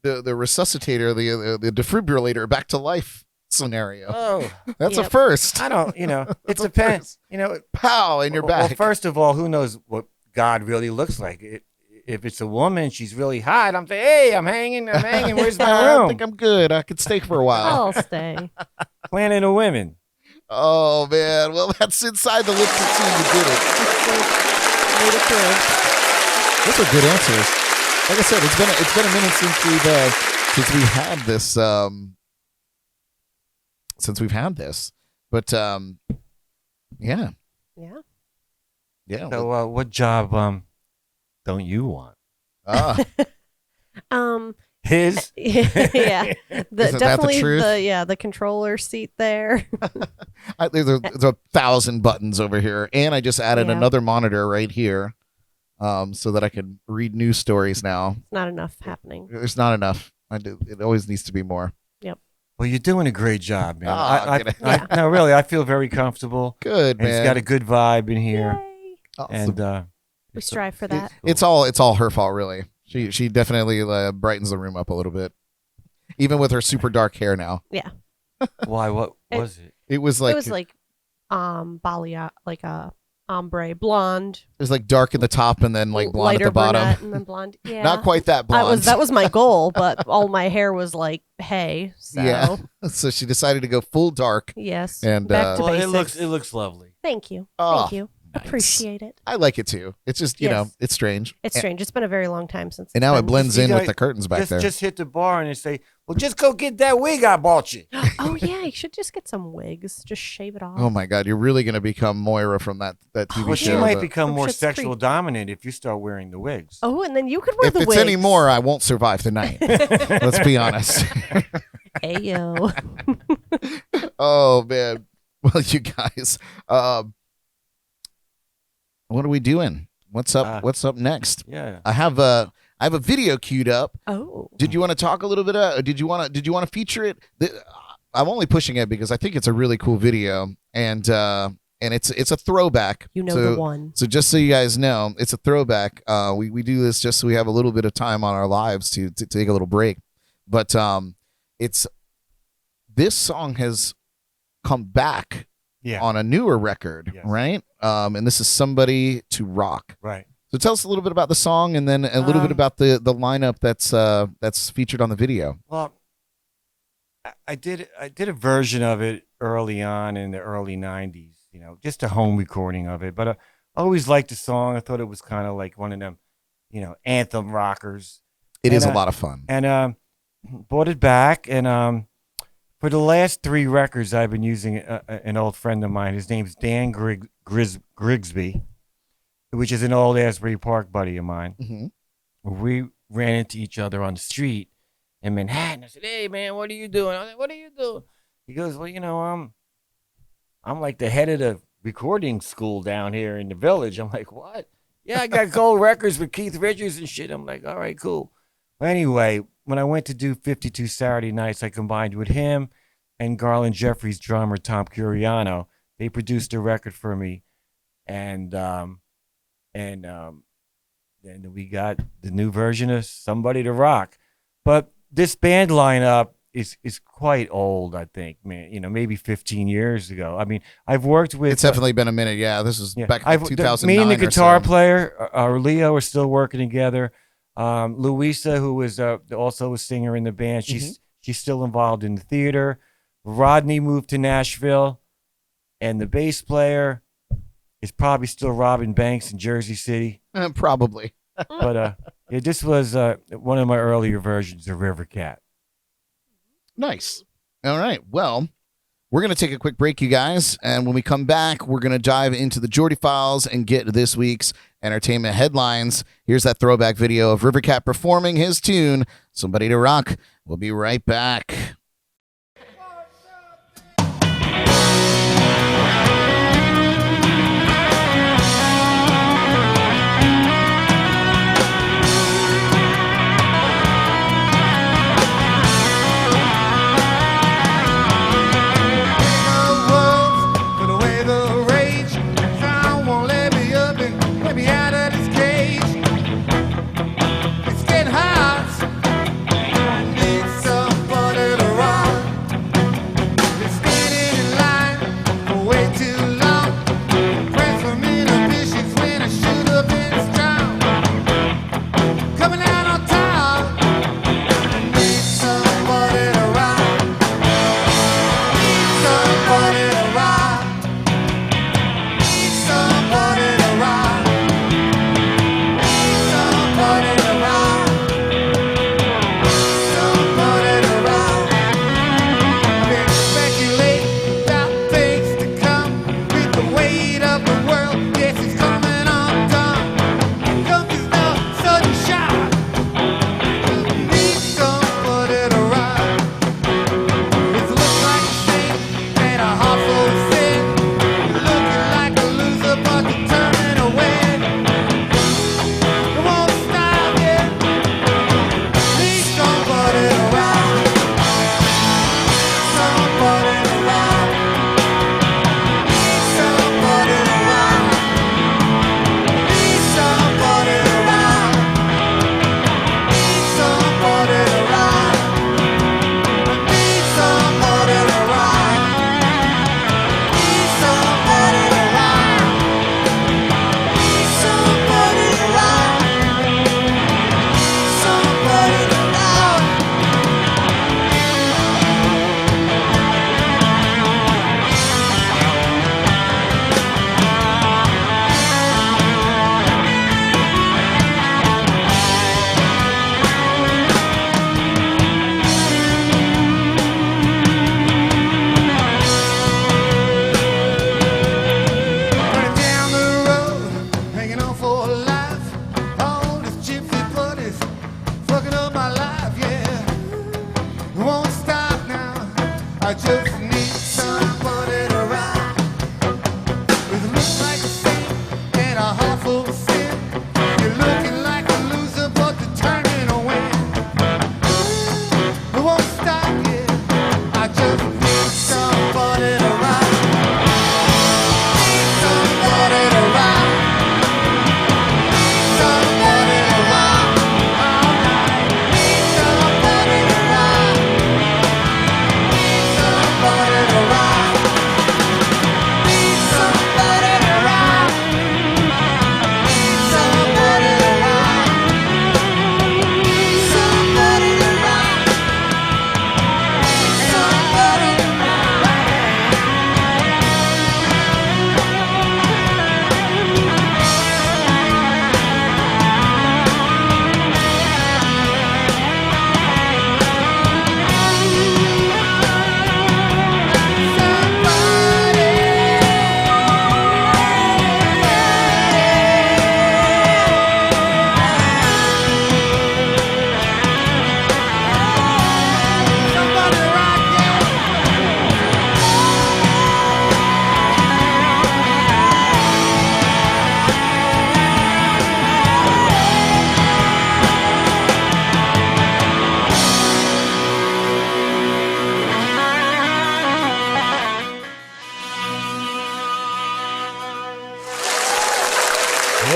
resuscitator, the defibrillator back to life scenario. Oh, That's a Yep. first. I don't. It That's a depends. Pow in your Well, back. first of all, who knows what God really looks like? If it's a woman, she's really hot. I'm saying, hey, I'm hanging. Where's my I room? think I'm good. I could stay for a while. I'll stay. Planet of Women. Oh man, well that's inside the Lipton Tea. You did it. Made it through. Those are good answers. Like I said, it's been a minute since we've had this. But Yeah. Yeah. Yeah. So, what job don't you want? Ah, His? Yeah. Isn't that the Definitely truth? the controller seat there. there's 1,000 buttons over here, and I just added Yeah. another monitor right here, so that I can read news stories now. It's not enough happening. There's not enough. It always needs to be more. Well, you're doing a great job, man. Get it. No, really, I feel very comfortable. Good, And man. it's got a good vibe in here. Yay. Awesome. And We strive for that. It's all her fault, really. She definitely brightens the room up a little bit, even with her super dark hair now. Yeah. why? What was it? It was like balayage, like a ombre blonde. it was like dark at the top and then like blonde lighter at the bottom. brunette and then blonde. Yeah. Not quite that blonde. That was my goal, but all my hair was like hay. So Yeah. So she decided to go full dark. yes. And, back to Well, basics. it looks lovely. Thank you. Oh, Thank you. nice. Appreciate it. I like it too. It's just you Yes. know it's strange. It's strange. It's been a very long time since. And it's now it been- blends You in guys with the curtains back there. Just hit the bar and they say, "Well, just go get that wig I bought you." Oh yeah, you should just get some wigs. Just shave it off. Oh my God, you're really gonna become Moira from that TV Well, show. she might but become Oh, more shit's sexual creep. dominant if you start wearing the wigs. Oh, and then you could wear if the it's wigs. any more, I won't survive the night. Let's be honest. Ayo. Oh man. Well, you guys, what are we doing? What's up? What's up next? Yeah. I have a video queued up. Oh. Did you want to talk a little bit? Did you want to feature it? I'm only pushing it because I think it's a really cool video, and it's a throwback. You know so, the one. So just so you guys know, it's a throwback. We do this just so we have a little bit of time on our lives to take a little break. But this song has come back Yeah. on a newer record, Yes. right? And this is Somebody to Rock. Right. So tell us a little bit about the song, and then a little bit about the lineup that's featured on the video. Well, I did a version of it early on in the early '90s. You know, just a home recording of it. But I always liked the song. I thought it was kind of like one of them, you know, anthem rockers. It is And, a lot of fun. And bought it back, and for the last 3 records, I've been using an old friend of mine. His name's Dan Grigsby, which is an old Asbury Park buddy of mine. Mm-hmm. We ran into each other on the street in Manhattan. I said, "Hey, man, what are you doing?" I was like, "What are you doing?" He goes, "Well, you know, I'm like the head of the recording school down here in the village." I'm like, "What?" "Yeah, I got gold records with Keith Richards and shit." I'm like, "All right, cool." Well, anyway, when I went to do 52 Saturday Nights, I combined with him and Garland Jeffreys' drummer, Tom Curiano. They produced a record for me. And we got the new version of Somebody to Rock. But this band lineup is quite old, I think, man. You know, maybe 15 years ago. I mean, I've worked with... It's definitely been a minute. Yeah, this is back in 2009 Me and the or guitar so. player, Aaliyah, are still working together. Louisa, who was also a singer in the band, she's still involved in the theater. Rodney moved to Nashville, and the bass player is probably still robbing banks in Jersey City. Probably. But yeah, this was one of my earlier versions of Rivercat. Nice. All right. Well, we're going to take a quick break, you guys. And when we come back, we're going to dive into the Jordy Files and get this week's entertainment headlines. Here's that throwback video of Rivercat performing his tune, Somebody to Rock. We'll be right back. It's getting hot. Need somebody to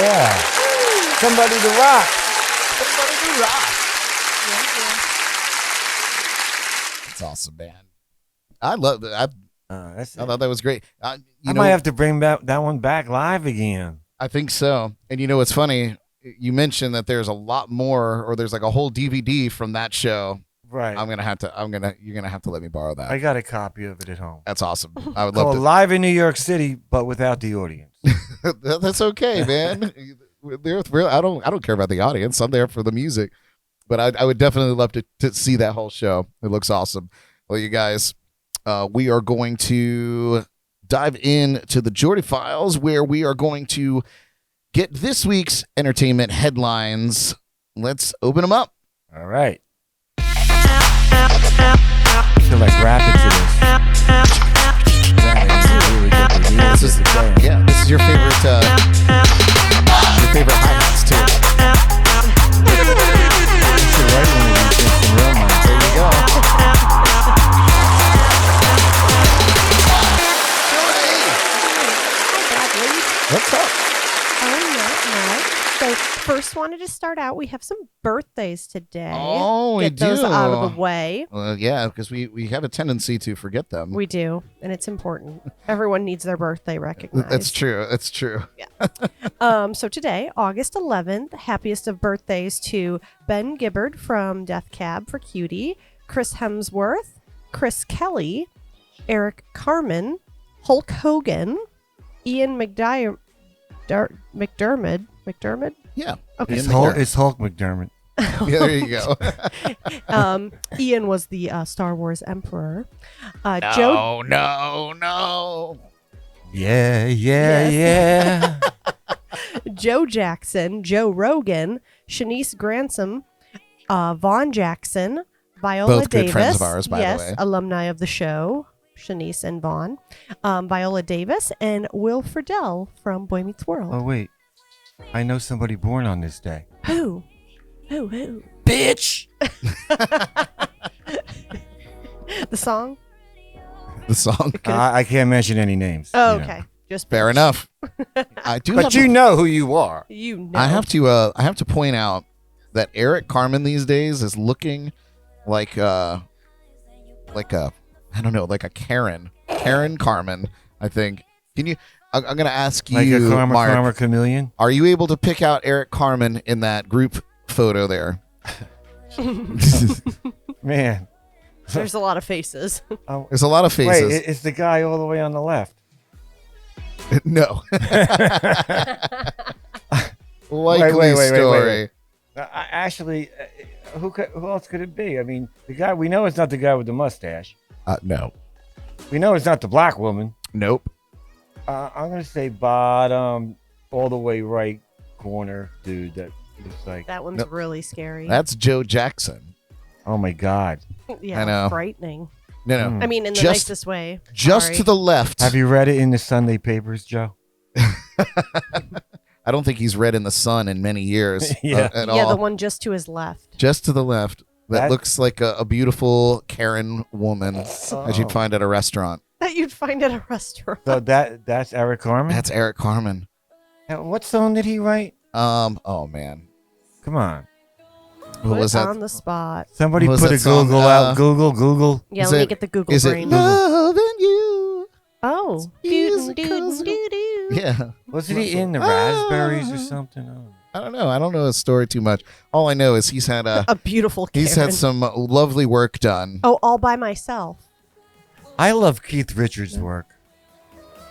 Yeah. Somebody to rock. Somebody to rock. That's awesome, man. I love it. I thought that was great. I might have to bring that one back live again. I think so. And you know what's funny? You mentioned that there's a lot more, or there's like a whole DVD from that show. Right. You're gonna have to let me borrow that. I got a copy of it at home. That's awesome. I would love to. Live in New York City, but without the audience. That's okay, man. I don't care about the audience. I'm there for the music. But I would definitely love to see that whole show. It looks awesome. Well, you guys, we are going to dive into the Jordy Files, where we are going to get this week's entertainment headlines. Let's open them up. All right. I feel like rapping to this. This is your favorite hi-hats too. You should write one of these things in real life. There you go. What's up? So first wanted to start out, we have some birthdays today. Oh, we Get those do. out of the way. Yeah, because we have a tendency to forget them. We do, and it's important. Everyone needs their birthday recognized. That's true. That's true. Yeah. So today, August 11th, happiest of birthdays to Ben Gibbard from Death Cab for Cutie, Chris Hemsworth, Chris Kelly, Eric Carmen, Hulk Hogan, Ian McDermott. Yeah. Okay. It's Hulk McDermott. Yeah, there you go. Ian was the Star Wars Emperor. No. Yeah. Joe Jackson, Joe Rogan, Shanice Gransom, Vaughn Jackson, Viola Both Davis. good friends of ours, by the yes, way. alumni of the show, Shanice and Vaughn. Viola Davis and Will Friedle from Boy Meets World. Oh, wait. I know somebody born on this day. Who? Bitch! The song? The song. I can't mention any names. Oh, you know. okay. Just Fair enough. I do. But you know who you are. You know. I have to point out that Eric Carmen these days is looking like a Karen Carmen. I think. Can you? I'm gonna ask you, Like a Mark. Karma Chameleon? Are you able to pick out Eric Carmen in that group photo there? Man. There's a lot of faces. There's a lot of faces. Wait, it's the guy all the way on the left. No. Likely story. Actually, who else could it be? I mean, the guy we know it's not the guy with the mustache. No. We know it's not the black woman. Nope. I'm gonna say bottom, all the way right corner, dude. That looks like. That one's really scary. That's Joe Jackson. Oh my God. Yeah, I know. frightening. No. I mean, in the Just- nicest way. Just Sorry. to the left. Have you read it in the Sunday papers, Joe? I don't think he's read in the Sun in many years. Yeah. At Yeah, all. the one just to his left. Just to the left. That That- looks like a beautiful Karen woman as you'd find at a restaurant. That you'd find at a restaurant. So that's Eric Carmen. That's Eric Carmen. Now, what song did he write? Oh man. Come on, What was that? On the spot. somebody What was put that a song? Google out. Google. Yeah, Is let me it- get the Google Is it brain. loving you? Oh. Easy Doo-doo, cousin. doo-doo. Yeah. Wasn't he in the raspberries or something? Oh. I don't know. I don't know his story too much. All I know is he's had A beautiful Karen. he's had some lovely work done. Oh, all by myself. I love Keith Richards' work.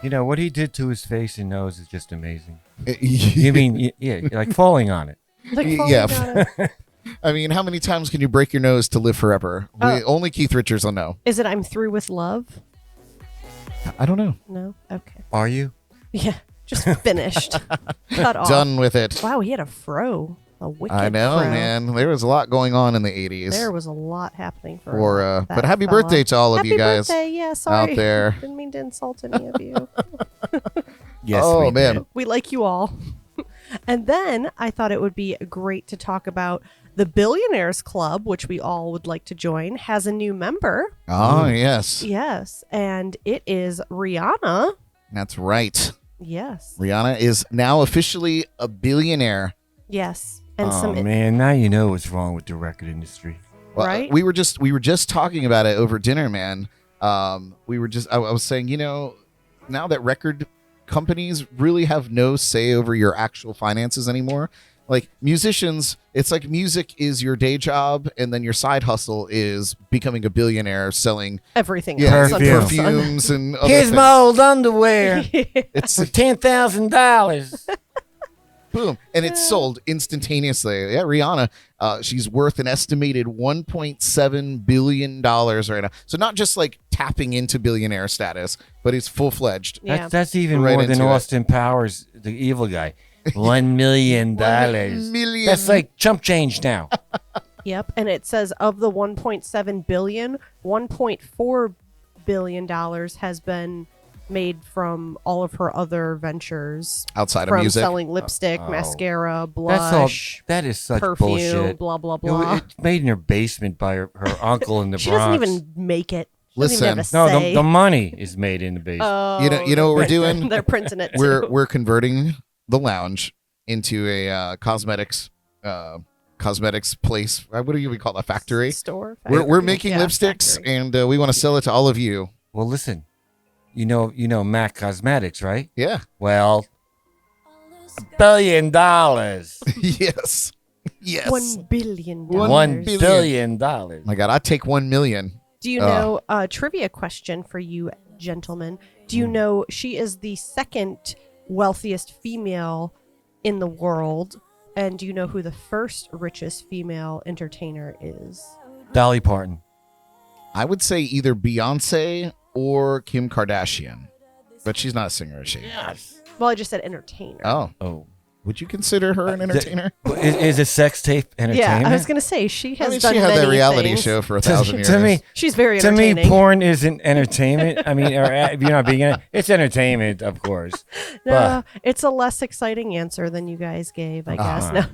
You know what he did to his face and nose is just amazing. You mean, yeah, like falling on it. Like, Yeah. falling down it. I mean, how many times can you break your nose to live forever? Only Keith Richards will know. Is it I'm Through with Love? I don't know. No? Okay. Are you? Yeah. Just finished. Cut off. Done with it. Wow, he had a fro. A wicked I know, fro. man. There was a lot going on in the 80s. There was a lot happening for that But happy fella. birthday to all of Happy you guys birthday. Yeah, sorry. out there. Didn't mean to insult any of you. Yes. Oh, we man. did. We like you all. And then I thought it would be great to talk about the Billionaires Club, which we all would like to join, has a new member. Oh, yes. Yes. And it is Rhianna. That's right. Yes. Rihanna is now officially a billionaire. Yes. And Oh man, now you know what's wrong with the record industry. Well, Right? we were just talking about it over dinner, man. I was saying, now that record companies really have no say over your actual finances anymore. Like musicians, it's like music is your day job, and then your side hustle is becoming a billionaire selling everything else under the sun. perfumes and other Here's things. my old underwear It's for $10,000. boom, and it's sold instantaneously. Yeah, Rihanna, she's worth an estimated $1.7 billion right now. So not just like tapping into billionaire status, but it's full-fledged. Yeah. That's even Right more than into it. Austin Powers, the evil guy. $1 million. $1 million. That's like chump change now. Yep. And it says of the 1.7 billion, 1.4 billion dollars has been made from all of her other ventures. Outside of from music. selling lipstick, mascara, That's all. blush, That is such perfume, bullshit. blah blah It blah. it's made in her basement by her uncle in the She Bronx. doesn't even make it. She doesn't even have a No, say. the money is made in the basement. Oh, You know what we're doing? They're printing it. We're too. we're converting the lounge into a cosmetics place. What do we call it? A factory? store. We're factory. making Yeah, lipsticks, factory. and we want to sell it to all of you. Well, listen, you know MAC Cosmetics, right? Yeah. Well, $1 billion. Yes. Yes. $1 billion. $1 $1 billion. My God, I'd take 1 million. Do you know a trivia question for you, gentlemen? Do you know she is the second wealthiest female in the world? And do you know who the first richest female entertainer is? Dolly Parton. I would say either Beyonce or Kim Kardashian, but she's not a singer, is she? Yes. Well, I just said entertainer. Oh. Would you consider her an entertainer? Is a sex tape entertainment? Yeah, I was gonna say she has I mean, done she had that many reality things. show for 1,000 years. To me, She's very to me, entertaining. porn isn't entertainment. I mean, or, if you're not being it's entertainment, of course. No, it's a less exciting answer than you guys gave, I guess. No,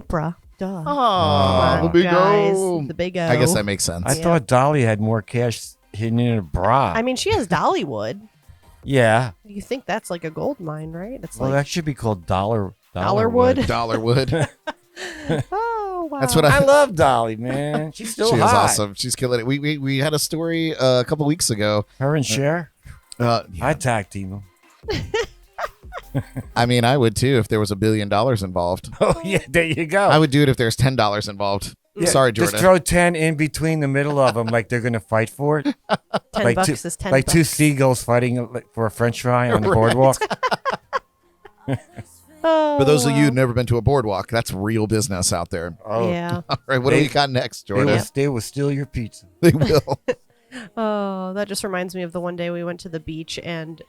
Oprah. Duh. Oh, Come on, the big guys, O. the big O. I guess that makes sense. I thought Dolly had more cash hidden in her bra. I mean, she has Dollywood. yeah. You think that's like a gold mine, right? It's Well, like that should be called Dollarwood. Dollarwood. oh wow. That's what I love Dolly, man. She's still She is hot. awesome. She's killing it. We had a story a couple weeks ago. Her and Cher. I tag team them. I mean, I would too if there was $1 billion involved. Oh yeah, there you go. I would do it if there's $10 involved. Yeah, Sorry, just Jordan. throw 10 in between the middle of them, like they're gonna fight for it. $10 like bucks two, is 10 like bucks. two seagulls fighting for a French fry on the boardwalk. Oh, For those of you wow. who've never been to a boardwalk, that's real business out there. Oh, Yeah. All right, what do we got next, Jordan? they will steal your pizza. They will. Oh, that just reminds me of the one day we went to the beach and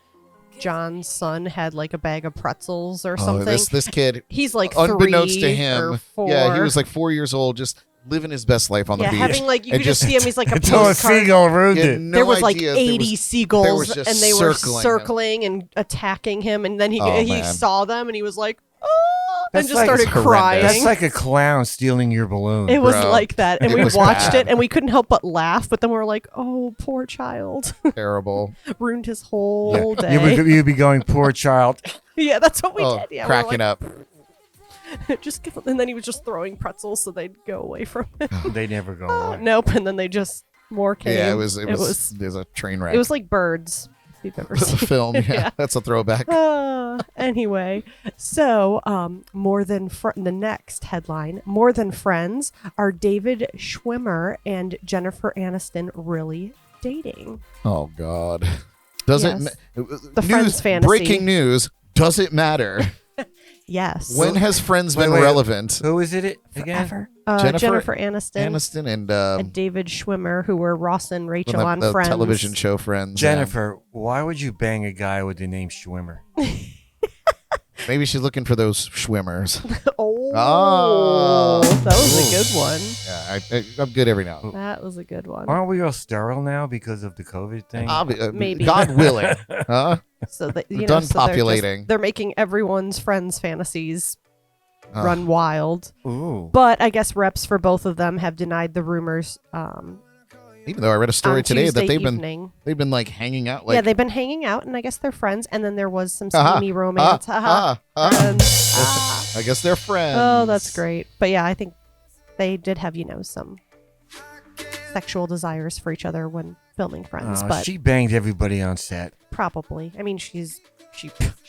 John's son had like a bag of pretzels or Oh, something. this kid, He's like unbeknownst 3 to him, or 4. yeah, he was like 4 years old, just living his best life on the yeah, beach. having like you And could just see him. He's like a Until a postcard. seagull ruined He had it. no There was like idea 80 there was seagulls, just and they were circling him. circling and attacking him. And then he Oh, he man. saw them, and he was like, "Oh," and That's just like- started It's horrendous. crying. That's like a clown stealing your balloon. It was Bro. like that, and It we was watched bad. it, and we couldn't help but laugh. But then we were like, "Oh, poor child, Terrible. ruined his whole day." You'd be going, poor child. Yeah, that's what we Oh, did. Yeah, cracking up. Just give, and then he was just throwing pretzels so they'd go away from him. They never go Oh, away. nope, and then they just more came. Yeah, it was a train wreck. It was like birds. If you've ever the seen film. Yeah, Yeah. that's a throwback. Anyway, so the next headline, More Than Friends, are David Schwimmer and Jennifer Aniston really dating? Oh God. Does Yes. it? The Friends fantasy. Breaking news. Does it matter? Yes. When has Friends been Wait. relevant? Who is it again? Ever. Jennifer Jennifer Aniston, Aniston and and David Schwimmer, who were Ross and Rachel on the Friends. television show Friends. Jennifer, why would you bang a guy with the name Schwimmer? Yeah. Maybe she's looking for those Schwimmers. Oh, that was a good one. Yeah, I'm good every now. That was a good one. Aren't we all sterile now because of the COVID thing? Maybe. God willing. Huh? So that We're done so populating. they're making everyone's friends' fantasies Ugh. run wild. Ooh. But I guess reps for both of them have denied the rumors Even though I read a story on today Tuesday that evening. they've been like hanging out. Like, Yeah, they've been hanging out, and I guess they're friends. And then there was some steamy romance. Friends. I guess they're friends. Oh, that's great. But yeah, I think they did have, some sexual desires for each other when filming Friends. But she banged everybody on set. probably. I mean, she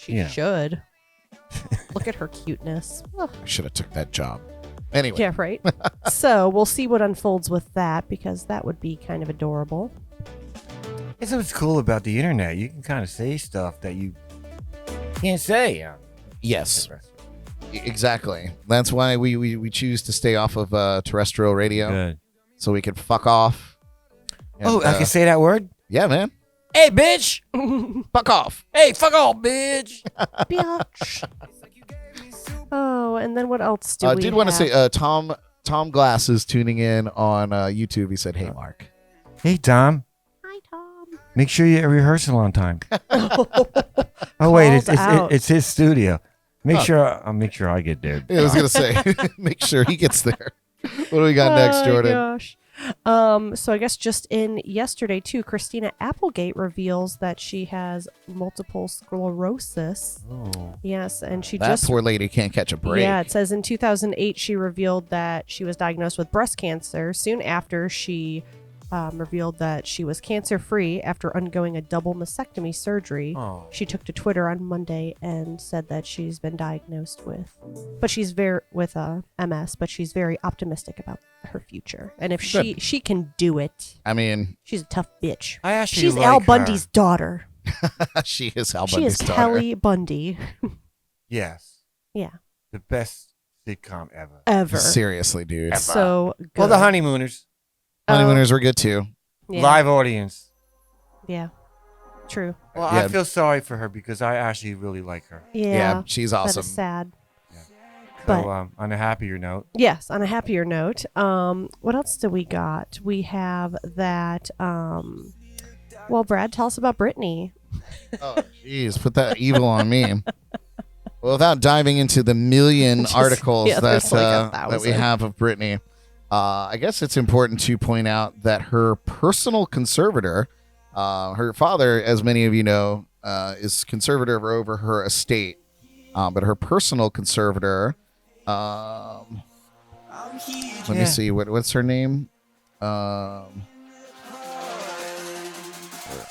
Yeah. should. Look at her cuteness. Ugh. I should have took that job. Anyway. Yeah, right. So we'll see what unfolds with that, because that would be kind of adorable. That's what's cool about the internet. You can kind of say stuff that you can't say. Yes. Exactly. That's why we choose to stay off of terrestrial radio. Good. So we can fuck off. And, I can say that word? Yeah, man. Hey, bitch. Fuck off. Hey, fuck off, bitch. Biatch. Oh, and then what else do I we did want to have? say Tom Glass is tuning in on YouTube. He said, "Hey, Mark." Hey, Tom. Hi, Tom. Make sure you're at rehearsal on time. Oh, wait. Called out. It's his studio. I'll make sure I get there. I was gonna say, make sure he gets there. What do we got next, Jordan? Gosh. So I guess just in yesterday too, Christina Applegate reveals that she has multiple sclerosis. Oh. Yes, and she That just poor lady can't catch a break. Yeah, it says in 2008 she revealed that she was diagnosed with breast cancer. Soon after, she revealed that she was cancer-free after undergoing a double mastectomy surgery. Oh. She took to Twitter on Monday and said that she's been diagnosed with MS, but she's very optimistic about her future. And if she can do it, I mean, she's a tough bitch. I actually She's like Al her. Bundy's daughter. she is Al She Bundy's is daughter. Kelly Bundy. Yes. Yeah. The best sitcom ever. Ever. Seriously, dude. So good. Well, The Honeymooners. Honeymooners were good too. Yeah. Live audience. Yeah. True. Well, Yeah. I feel sorry for her because I actually really like her. Yeah. She's That awesome. is sad. So, But on a happier note, yes, on a happier note, what else do we got? We have that. Well, Brad, tell us about Britney. Oh, jeez, put that evil on me. Well, without diving into the million articles yeah, there's like that 1,000. we have of Britney, I guess it's important to point out that her personal conservator, her father, as many of you know, is conservator over her estate, but her personal conservator. Let me see what's her name. I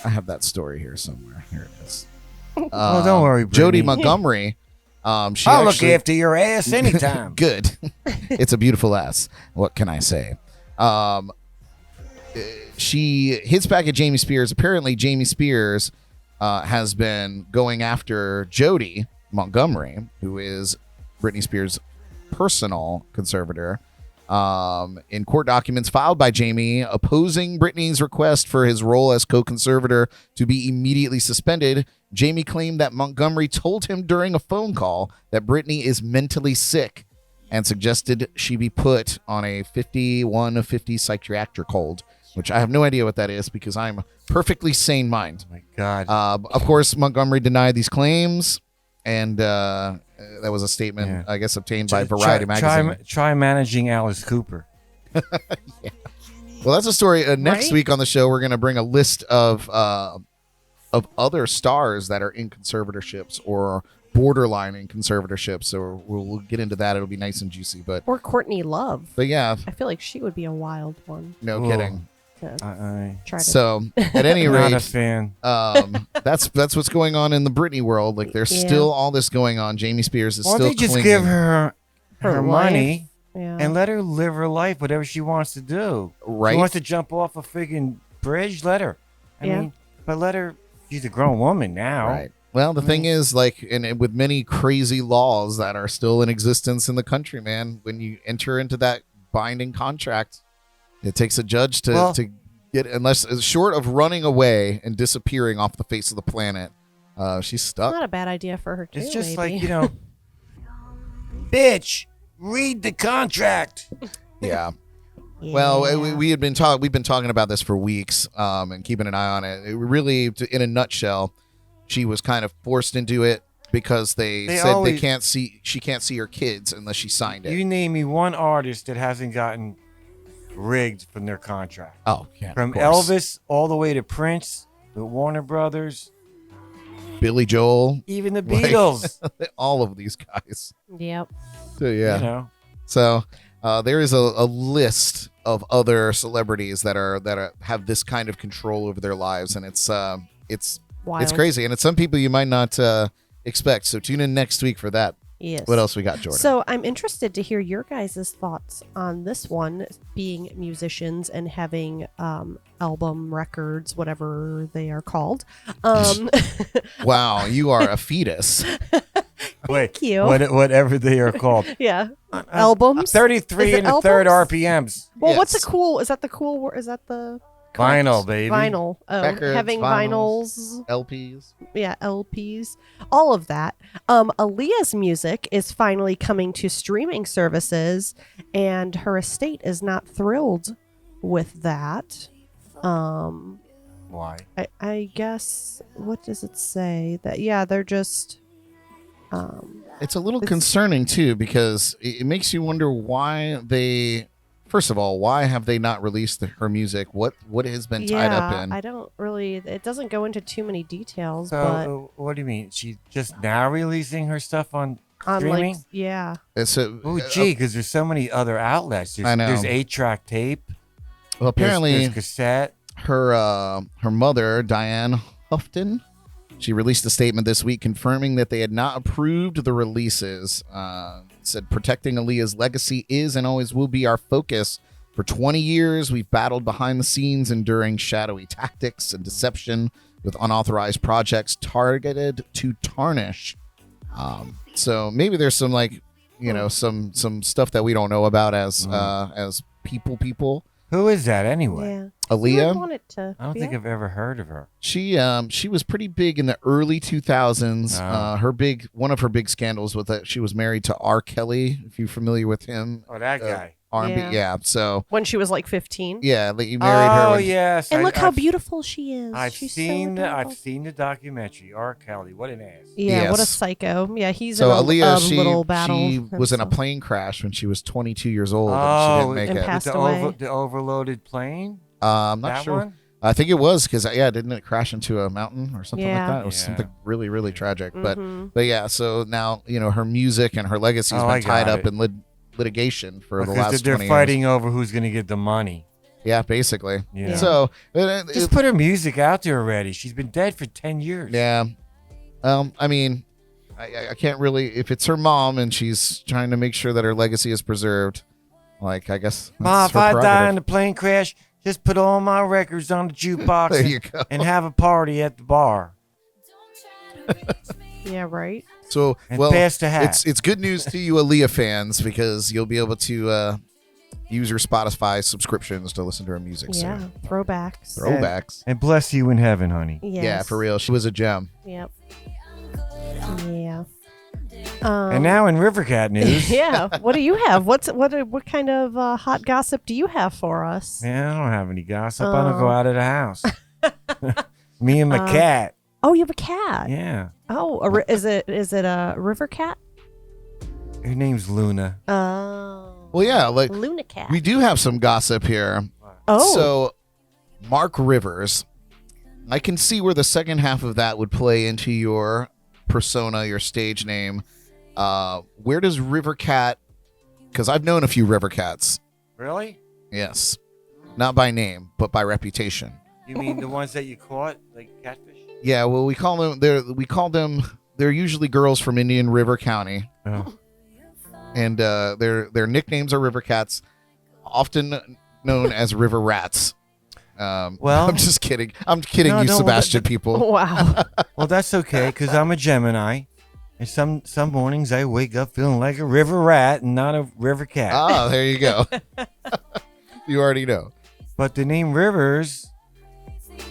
have that story here somewhere. Here it is. oh, don't worry, Britney. Jody Montgomery. I'll look after your ass anytime. Good. It's a beautiful ass. What can I say? She hits back at Jamie Spears. Apparently, Jamie Spears has been going after Jody Montgomery, who is Britney Spears' personal conservator. In court documents filed by Jamie opposing Britney's request for his role as co-conservator to be immediately suspended, Jamie claimed that Montgomery told him during a phone call that Britney is mentally sick and suggested she be put on a 51-50 psychiatric hold, which I have no idea what that is because I'm a perfectly sane mind. Oh my God. Of course, Montgomery denied these claims, and that was a statement, I guess, obtained by Variety magazine. Try managing Alice Cooper. Well, that's a story. Next Right? week on the show, we're going to bring a list of other stars that are in conservatorships or borderline in conservatorships. So we'll get into that. It'll be nice and juicy. But Or Courtney Love. yeah, I feel like she would be a wild one no Ooh. kidding. to I try to. So at any not a rate, fan. that's what's going on in the Britney world. Like there's Yeah. still all this going on. Jamie Spears is Why still don't they just clinging. give her Her money Yeah. and let her live her life, whatever she wants to do. Right. She wants to jump off a friggin' bridge, let her. I Yeah. mean, but let her. She's a grown woman now. Right. Well, the thing is, like, and with many crazy laws that are still in existence in the country, man, when you enter into that binding contract, it takes a judge to get, unless short of running away and disappearing off the face of the planet, she's stuck. Not a bad idea for her too. It's just maybe. like, bitch, read the contract. Yeah. Yeah. Well, we've been talking about this for weeks, and keeping an eye on it. It really, in a nutshell, she was kind of forced into it because they said she can't see her kids unless she signed it. You name me one artist that hasn't gotten rigged from their contract. Oh, yeah. From of course. Elvis all the way to Prince, the Warner Brothers, Billy Joel, even the Like- Beatles. all of these guys. Yep. So, yeah. You know, So there is a list of other celebrities that have this kind of control over their lives, and it's Wild. crazy, and it's some people you might not expect. So tune in next week for that. Yes. What else we got, Jordan? So I'm interested to hear your guys' thoughts on this one, being musicians and having album records, whatever they are called. Wow, you are a fetus. wait, you. whatever they are called. Yeah. Albums? 33 Is it and a third albums? RPMs. Well, what's Yes. the cool? Is that the cool word? Is that the Vinyl, baby. vinyl? Oh, Records, having vinyls. vinyls. LPs. Yeah, LPs, all of that. Aaliyah's music is finally coming to streaming services, and her estate is not thrilled with that. Why? I guess, what does it say? That, yeah, they're just, It's a little It's- concerning too, because it makes you wonder why they. First of all, why have they not released her music? What has been tied up in? I don't really, it doesn't go into too many details, So, but what do you mean? She's just now releasing her stuff on on streaming? like, yeah. It's Oh, gee, because there's so many other outlets. There's, I know. There's 8-track tape. well, apparently there's cassette. her mother, Diane Houghton, she released a statement this week confirming that they had not approved the releases. Said protecting Aaliyah's legacy is and always will be our focus. For 20 years, we've battled behind the scenes, enduring shadowy tactics and deception with unauthorized projects targeted to tarnish. So maybe there's some some stuff that we don't know about as people. Who is that anyway? Yeah. Aaliyah. I want it to I don't be think out. I've ever heard of her. She was pretty big in the early 2000s. Oh. One of her big scandals was that she was married to R. Kelly. If you're familiar with him, Oh, that guy. R&B. Yeah. Yeah. So When she was like 15. yeah, like, you married her. Oh, when- yes. And look how I've- beautiful she is. I've She's seen so I've adorable. seen the documentary. R. Kelly, what an ass. Yeah, what a Yes. psycho. Yeah, he's So in a, Aaliyah, little battle. she was in a himself. plane crash when she was 22 years old, and she Oh, didn't make and it. passed the, away. the overloaded plane? I'm not That sure. one? I think it was because didn't it crash into a mountain or something Yeah. like that? It was Yeah. something really, really tragic. Mhm. But yeah, so now her music and her legacy has Oh, been I tied got up it. in litigation for the Because last they're 20 fighting over who's going to get the money. years. Yeah, basically. Yeah. So Just put her music out there already. She's been dead for 10 years. yeah. I mean, I can't really. If it's her mom and she's trying to make sure that her legacy is preserved, like I guess. Ma, that's if her I die in prerogative. a plane crash, just put all my records on the jukebox There and, you go. and have a party at the bar. Yeah, right. So And well, pass the hat. it's good news to you Aaliyah fans because you'll be able to use your Spotify subscriptions to listen to her music. Yeah, soon. throwbacks. Throwbacks. And bless you in heaven, honey. Yes. Yeah, for real. She was a gem. Yep. Yeah. And now in Rivercat news. yeah. What do you have? What kind of hot gossip do you have for us? Yeah, I don't have any gossip. I don't go out of the house. Me and my Uh, cat. Oh, you have a cat. Yeah. Oh, is it a river cat? Her name's Luna. Oh. Well, yeah, like Luna cat. we do have some gossip here. Oh. So, Mark Rivers, I can see where the second half of that would play into your persona, your stage name. Where does Rivercat? Because I've known a few Rivercats. Really? Yes, not by name, but by reputation. You mean the ones that you caught, like catfish? Yeah, well, we call them. They're usually girls from Indian River County, Oh. and their nicknames are Rivercats, often known as River Rats. Well- I'm just kidding. I'm kidding No, you, no, Sebastian. People. Wow. Well, that's okay, because I'm a Gemini. And some mornings I wake up feeling like a river rat and not a river cat. Ah, there you go. You already know. But the name Rivers,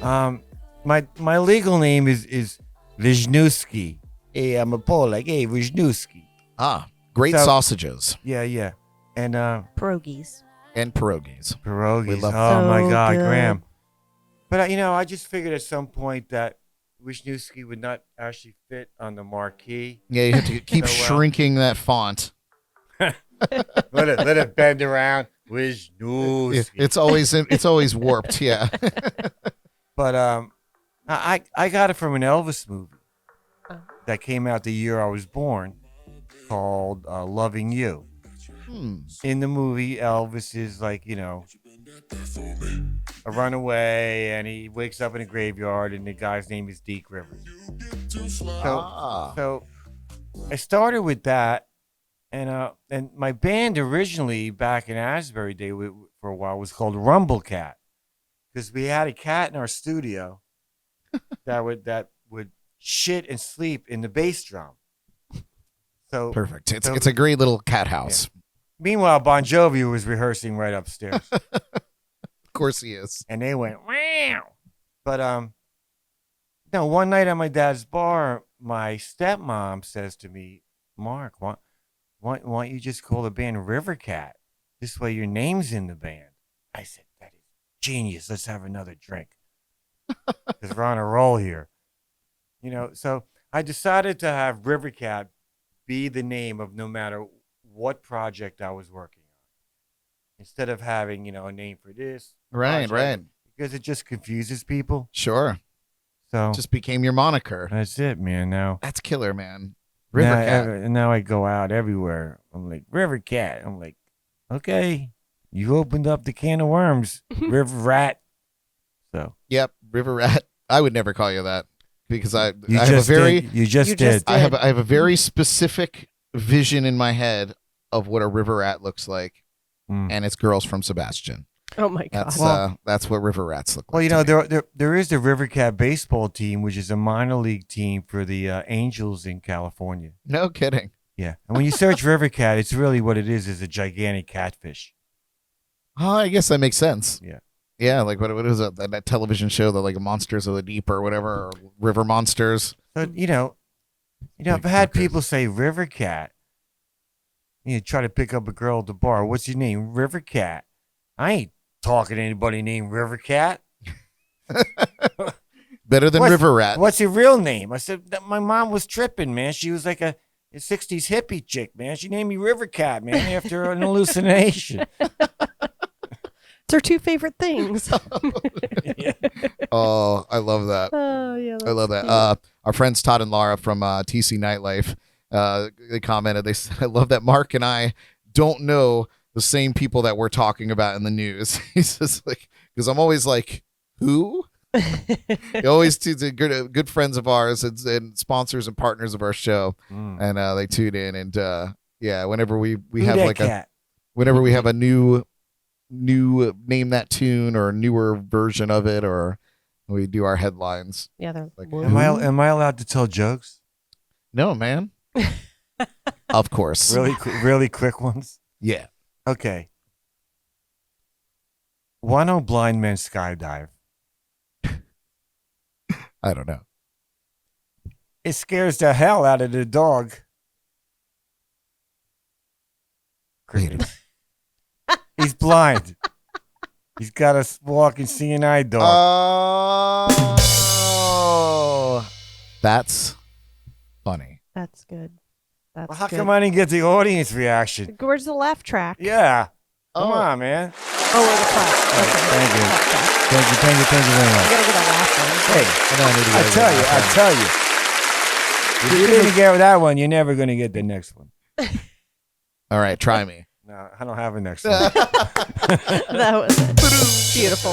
my legal name is Wisniewski. Hey, I'm a Polak. Hey, Wisniewski. Ah, great So- sausages Yeah. And Pierogies. and pierogies. pierogies. We love Oh my So God, good. Graham. But I just figured at some point that Wisniewski would not actually fit on the marquee. Yeah, you have to keep So, shrinking that font. Let it bend around. It's always warped. Yeah. But I got it from an Elvis movie that came out the year I was born, called Loving You. In the movie, Elvis is like, a runaway, and he wakes up in a graveyard, and the guy's name is Deke Rivers. So I started with that, and my band originally back in Asbury Day for a while was called Rumble Cat, because we had a cat in our studio that would shit and sleep in the bass drum. So perfect. It's a great little cat house. Yeah. Meanwhile, Bon Jovi was rehearsing right upstairs. Of course he is. And they went, wow. But one night on my dad's bar, my stepmom says to me, Mark, why don't you just call the band Rivercat? This way your name's in the band. I said, that is genius. Let's have another drink. Because we're on a roll here. So I decided to have Rivercat be the name of no matter what project I was working on, instead of having, a name for this. Right. Because it just confuses people. Sure. So just became your moniker. That's it, man. Now that's killer, man. Rivercat. And now I go out everywhere. I'm like, Rivercat. I'm like, okay, you opened up the can of worms, River Rat. So. Yep, River Rat. I would never call you that because I have You just did. I have a very specific vision in my head of what a river rat looks like, and it's girls from Sebastian. Oh my god! That's what river rats look like. Well, there is the Rivercat baseball team, which is a minor league team for the Angels in California. No kidding. Yeah, and when you search Rivercat, it's really what it is a gigantic catfish. Oh, I guess that makes sense. Yeah. Yeah, like what is it, that television show, that like Monsters of the Deep or whatever, or River Monsters. So I've had people say Rivercat. Try to pick up a girl at the bar. What's your name? Rivercat. I ain't talking to anybody named Rivercat. Better than River Rat. What's your real name? I said, my mom was tripping, man. She was like a 60s hippie chick, man. She named me Rivercat, man, after an hallucination. It's our two favorite things. Yeah. Oh, I love that. Oh, yeah. I love that. Our friends Todd and Laura from TC Nightlife, they commented, they said, I love that Mark and I don't know the same people that we're talking about in the news. He's just like, because I'm always like, who? Always good friends of ours and sponsors and partners of our show. And they tune in. And whenever we have like whenever we have a new name that tune or a newer version of it, or we do our headlines. Yeah, they're like, am I allowed to tell jokes? No, man. Of course. Really quick ones? Yeah. Okay. Why don't blind men skydive? I don't know. It scares the hell out of the dog. He's blind. He's got a walking seeing eye dog. Oh, that's funny. That's good. That's how good. come I didn't get the audience reaction? Where's the laugh track? Yeah. Come on, man. Oh, where's the clap? Okay. Thank you. Thank you very much. You gotta get a laugh one. Hey, I tell you. If you didn't get that one, you're never going to get the next one. All right, try me. No, I don't have a next one. That was it.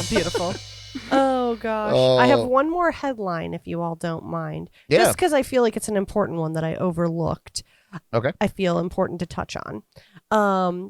Beautiful. Oh, gosh. I have one more headline, if you all don't mind. Yeah. Just because I feel like it's an important one that I overlooked. Okay. I feel important to touch on.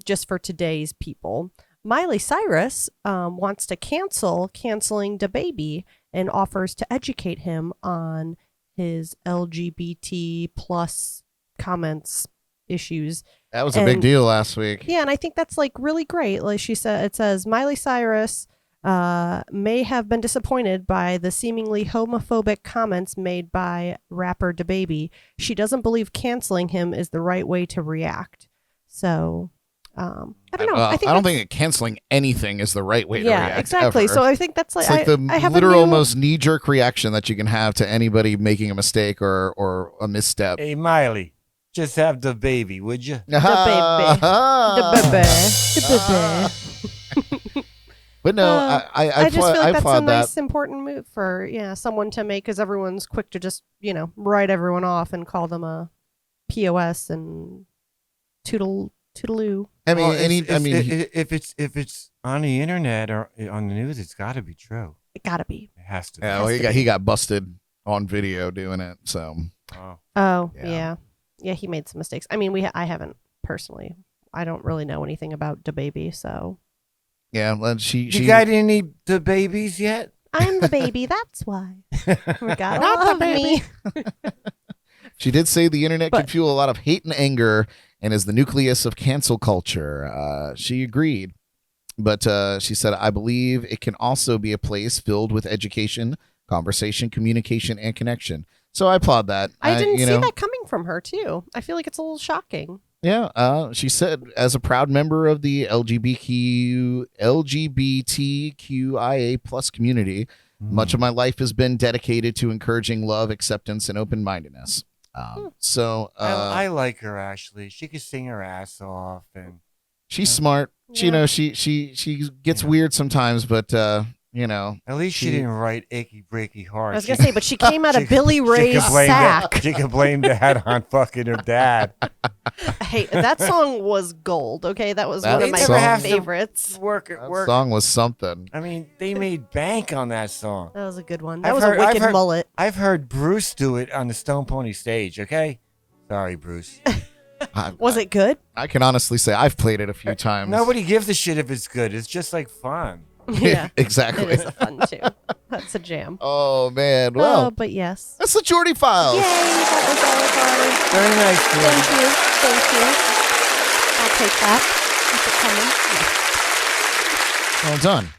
Just for today's people. Miley Cyrus wants to canceling DaBaby and offers to educate him on his LGBT plus comments issues. That was a big deal last week. Yeah, and I think that's like really great. Like she said, it says Miley Cyrus may have been disappointed by the seemingly homophobic comments made by rapper DaBaby. She doesn't believe canceling him is the right way to react. So I don't know. I don't think canceling anything is the right way to react. Yeah, exactly. Ever. So I think that's like, it's like I have literal most knee-jerk reaction that you can have to anybody making a mistake or a misstep. Hey, Miley, just have DaBaby, would you? The baby. But no, I just feel like that's a applaud that. nice, important move for someone to make, because everyone's quick to just write everyone off and call them a POS and toodaloo. I mean, if it's on the internet or on the news, it's got to be true. It gotta be. It has to. Yeah, well, he got busted on video doing it. So. Oh yeah. He made some mistakes. I mean, I haven't personally. I don't really know anything about DaBaby, so. Yeah, well, she got any DaBabies yet? I'm the baby. That's why. We got Not all the of me. She did say the internet can fuel a lot of hate and anger and is the nucleus of cancel culture. She agreed. But she said, I believe it can also be a place filled with education, conversation, communication, and connection. So I applaud that. I didn't see that coming from her, too. I feel like it's a little shocking. Yeah. She said, as a proud member of the LGBTQIA plus community, much of my life has been dedicated to encouraging love, acceptance, and open-mindedness. So I like her, actually. She can sing her ass off, and she's smart. Yeah. She gets weird sometimes, but at least she didn't write "Achy Breaky Heart." I was gonna say, but she came out of Billy Ray's sack. She could blame that on fucking her dad. Hey, that song was gold. Okay, that was one of my favorites. That song was something. I mean, they made bank on that song. That was a good one. That was a wicked mullet. I've heard Bruce do it on the Stone Pony stage. Okay, sorry, Bruce. Was it good? I can honestly say I've played it a few times. Nobody gives a shit if it's good. It's just like fun. Yeah, exactly. It is a fun too. That's a jam. Oh man, well, but yes, that's the Jordy Files. Yay! That was all of ours. Very nice. Thank you. I'll take that. Keep it coming. Well done.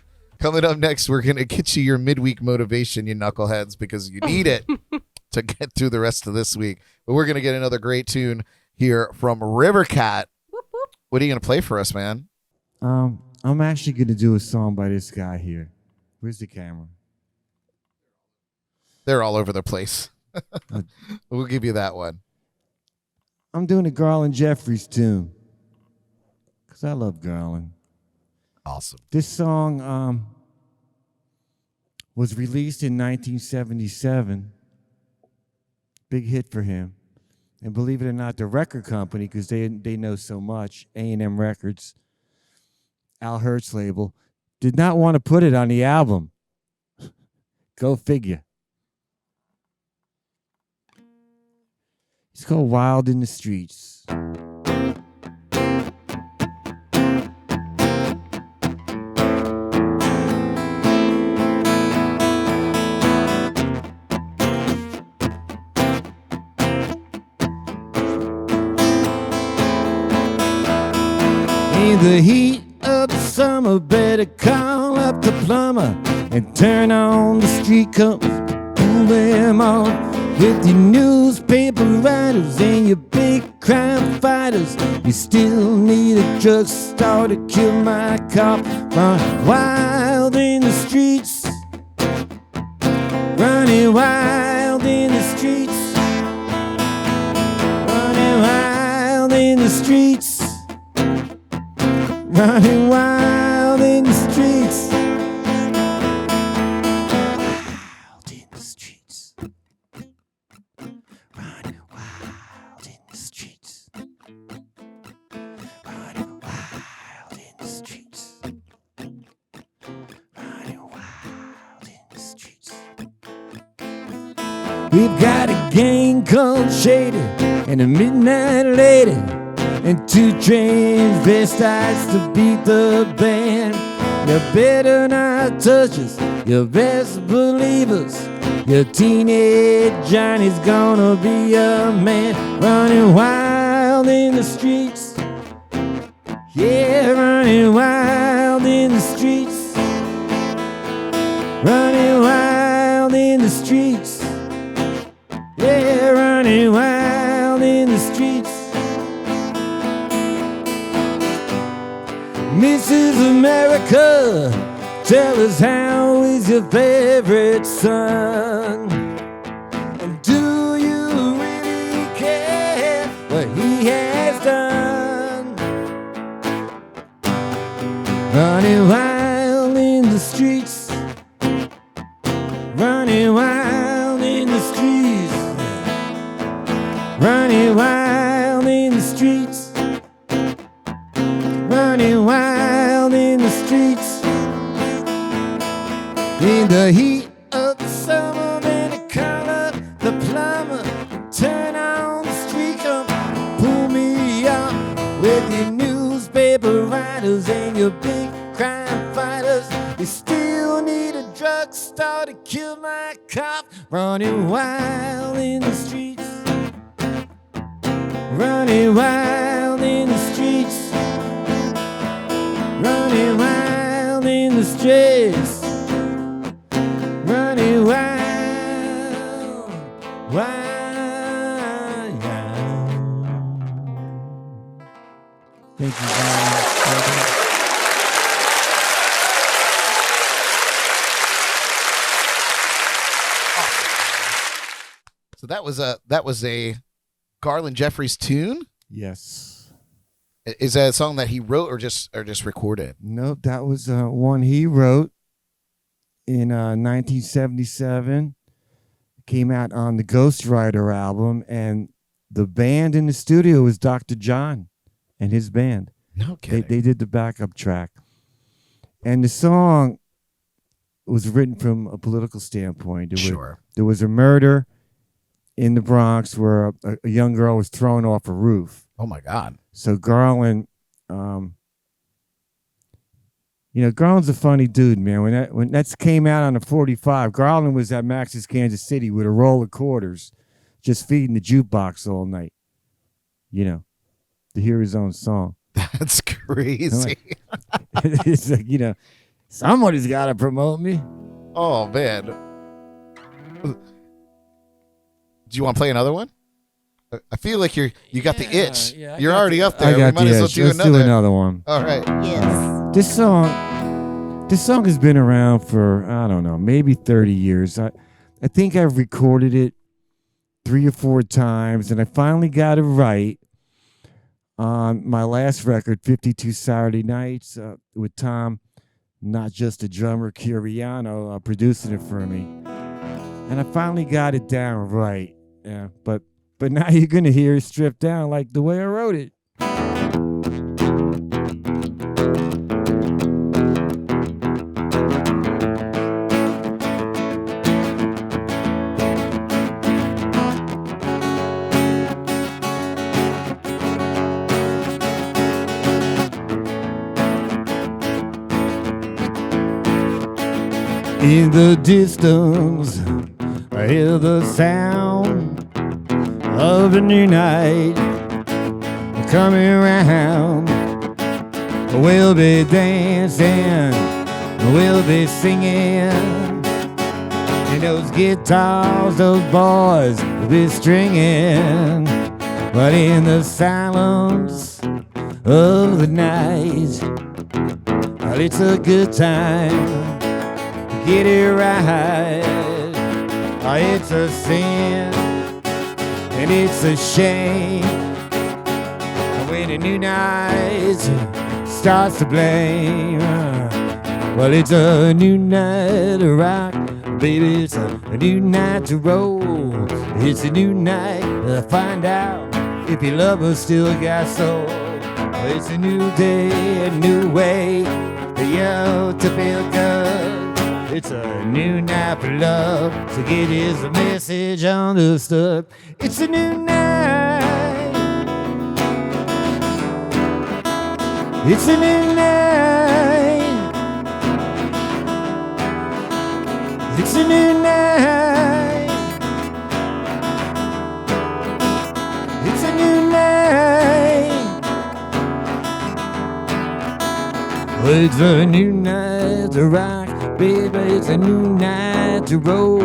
Coming up next, we're gonna get you your midweek motivation, you knuckleheads, because you need it to get through the rest of this week. But we're gonna get another great tune here from Rivercat. Whoop, whoop. What are you gonna play for us, man? I'm actually going to do a song by this guy here. Where's the camera? They're all over the place. We'll give you that one. I'm doing a Garland Jeffreys tune because I love Garland. Awesome. This song was released in 1977. Big hit for him. And believe it or not, the record company, because they know so much, A&M Records, Al Hurt's label, did not want to put it on the album. Go figure. It's called Wild in the Streets. In the heat of the summer, better call up the plumber and turn on the street cones, pull them off. With your newspaper writers and your big crime fighters, you still need a drugstore to kill my cop. Run wild in the streets, running wild in the streets, running wild in the streets, running wild in the streets. Wild in the streets. Running wild in the streets. Running wild in the streets. Running wild in the streets. We've got a gang called Shady and a midnight lady and two transvestites to beat the band. You better not touch us, you best believe us. Your teenage Johnny's gonna be a man. Running wild in the streets. Yeah, running wild in the streets. Running wild in the streets. Yeah, running wild in the streets. Mrs. America, tell us, how is your favorite son? And do you really care what he has done? Running wild in the streets. Running wild in the streets. Running wild in the streets. Running wild in the streets. In the heat of the summer, man, they call up the plumber. Turn on the street, come pull me up with your newspaper writers and your big crime fighters. You still need a drugstore to kill my cop. Running wild in the streets. Running wild in the streets. Running wild in the streets. Running wild, wild. Thank you, guys. So that was a Garland Jeffreys tune. Yes. Is that a song that he wrote or just recorded? No, that was one he wrote in 1977. Came out on the Ghostwriter album, and the band in the studio was Dr. John and his band. No kidding. They did the backup track. And the song was written from a political standpoint. There was a murder in the Bronx where a young girl was thrown off a roof. Oh, my God. So Garland, Garland's a funny dude, man. When that came out on the 45, Garland was at Max's Kansas City with a roll of quarters, just feeding the jukebox all night, to hear his own song. That's crazy. It's like, somebody's got to promote me. Oh, man. Do you want to play another one? I feel like you got the itch. Yeah, You're already up there. I got we might the as well itch. do Let's another. do another one. All right. Yes. This song has been around for, I don't know, maybe 30 years. I think I've recorded it 3 or 4 times, and I finally got it right on my last record, 52 Saturday Nights, with Tom, not just a drummer, Rhianna, producing it for me. And I finally got it down right. Yeah, but now you're going to hear it stripped down like the way I wrote it. In the distance, I hear the sound of a new night coming around. We'll be dancing, we'll be singing, and those guitars, those boys will be stringing. But in the silence of the night, well, it's a good time. Get it right. Oh, it's a sin and it's a shame when a new night starts to blame. Well, it's a new night to rock, baby. It's a new night to roll. It's a new night to find out if your lover still got soul. It's a new day, a new way for you to feel good. It's a new night for love, so get his message understood. It's a new night. It's a new night. It's a new night. It's a new night. It's a new night to rock. Baby, it's a new night to roll.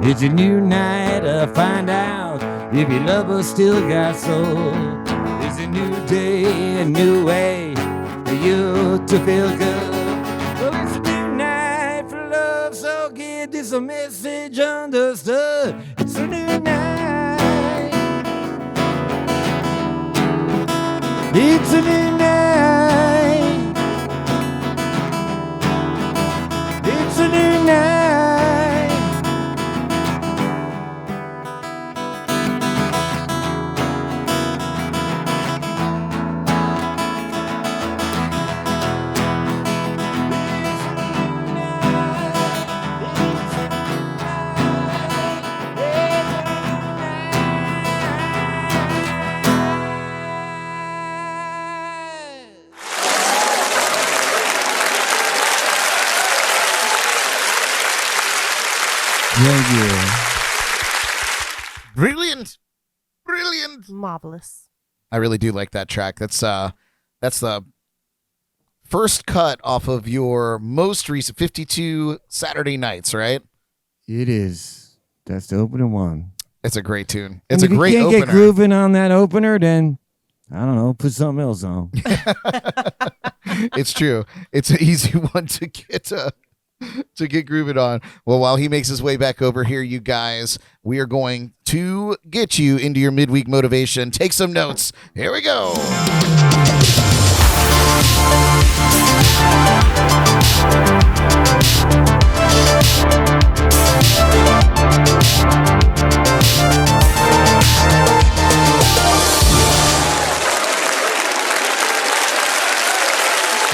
It's a new night to find out if your lover still got soul. It's a new day, a new way for you to feel good. Well, it's a new night for love, so get this a message understood. It's a new night. It's a new night. Yeah. Brilliant. Marvelous. I really do like that track. That's the first cut off of your most recent 52 Saturday Nights, right? It is. That's the opening one. It's a great tune. It's And a great if you can't opener. get grooving on that opener, then I don't know, put something else on. It's true. It's an easy one to get grooving on. Well, while he makes his way back over here, you guys, we are going to get you into your midweek motivation. Take some notes. Here we go.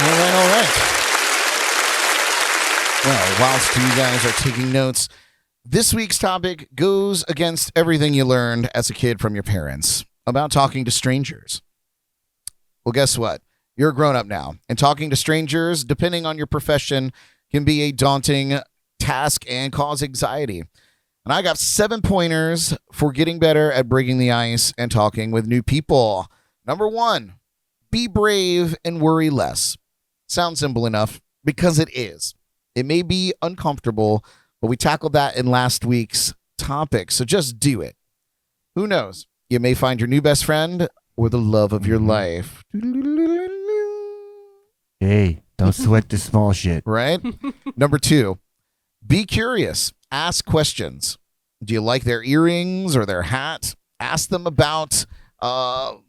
All right. Well, whilst you guys are taking notes, this week's topic goes against everything you learned as a kid from your parents about talking to strangers. Well, guess what? You're a grown-up now, and talking to strangers, depending on your profession, can be a daunting task and cause anxiety. And I got 7 pointers for getting better at breaking the ice and talking with new people. Number 1, be brave and worry less. Sounds simple enough, because it is. It may be uncomfortable, but we tackled that in last week's topic, so just do it. Who knows? You may find your new best friend or the love of your life. Hey, don't sweat the small shit. Right? Number 2, be curious. Ask questions. Do you like their earrings or their hat? Ask them about my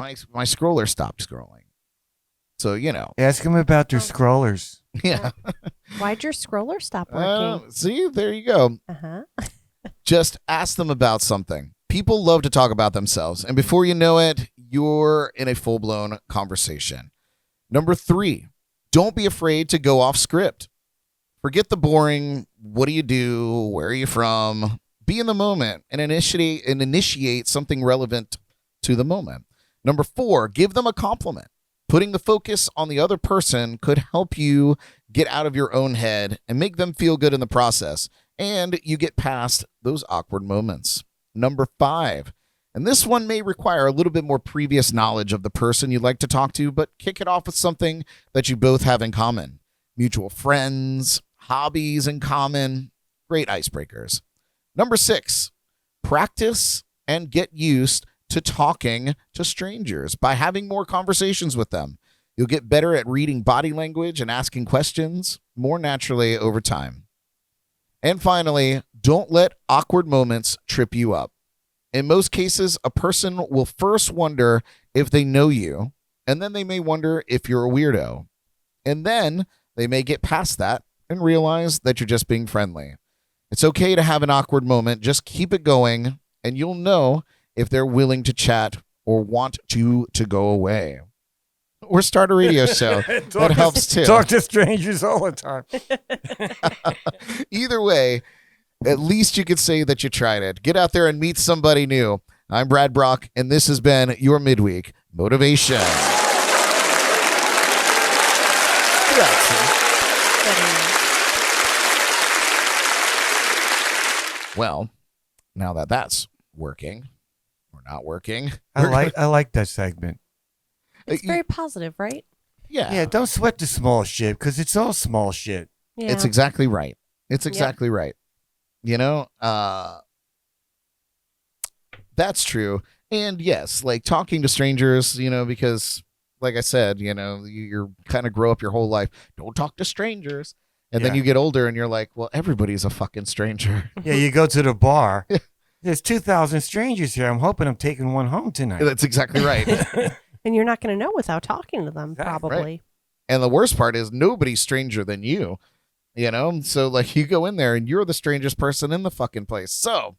scroller stopped scrolling. So, you know. Ask them about their scrollers. Yeah. Why'd your scroller stop working? See, there you go. Uh-huh. Just ask them about something. People love to talk about themselves, and before you know it, you're in a full-blown conversation. Number 3, don't be afraid to go off script. Forget the boring, what do you do, where are you from? Be in the moment and initiate something relevant to the moment. Number 4, give them a compliment. Putting the focus on the other person could help you get out of your own head and make them feel good in the process, and you get past those awkward moments. Number 5, and this one may require a little bit more previous knowledge of the person you'd like to talk to, but kick it off with something that you both have in common. Mutual friends, hobbies in common, great icebreakers. Number 6, practice and get used to talking to strangers by having more conversations with them. You'll get better at reading body language and asking questions more naturally over time. And finally, don't let awkward moments trip you up. In most cases, a person will first wonder if they know you, and then they may wonder if you're a weirdo. And then they may get past that and realize that you're just being friendly. It's okay to have an awkward moment. Just keep it going, and you'll know if they're willing to chat or want to go away. Or start a radio show. That helps too. Talk to strangers all the time. Either way, at least you could say that you tried it. Get out there and meet somebody new. I'm Brad Brock, and this has been your Midweek Motivation. Well, now that that's working, or not working. I like that segment. It's very positive, right? Yeah. Yeah, don't sweat the small shit, because it's all small shit. Yeah. It's exactly right. It's exactly right. You know, that's true. And yes, like talking to strangers, you know, because like I said, you know, you're kind of grow up your whole life. Don't talk to strangers. And then you get older and you're like, well, everybody's a fucking stranger. Yeah, you go to the bar. There's 2,000 strangers here. I'm hoping I'm taking one home tonight. That's exactly right. And you're not going to know without talking to them, probably. Right. And the worst part is nobody's stranger than you, you know? So, like, you go in there and you're the strangest person in the fucking place. So,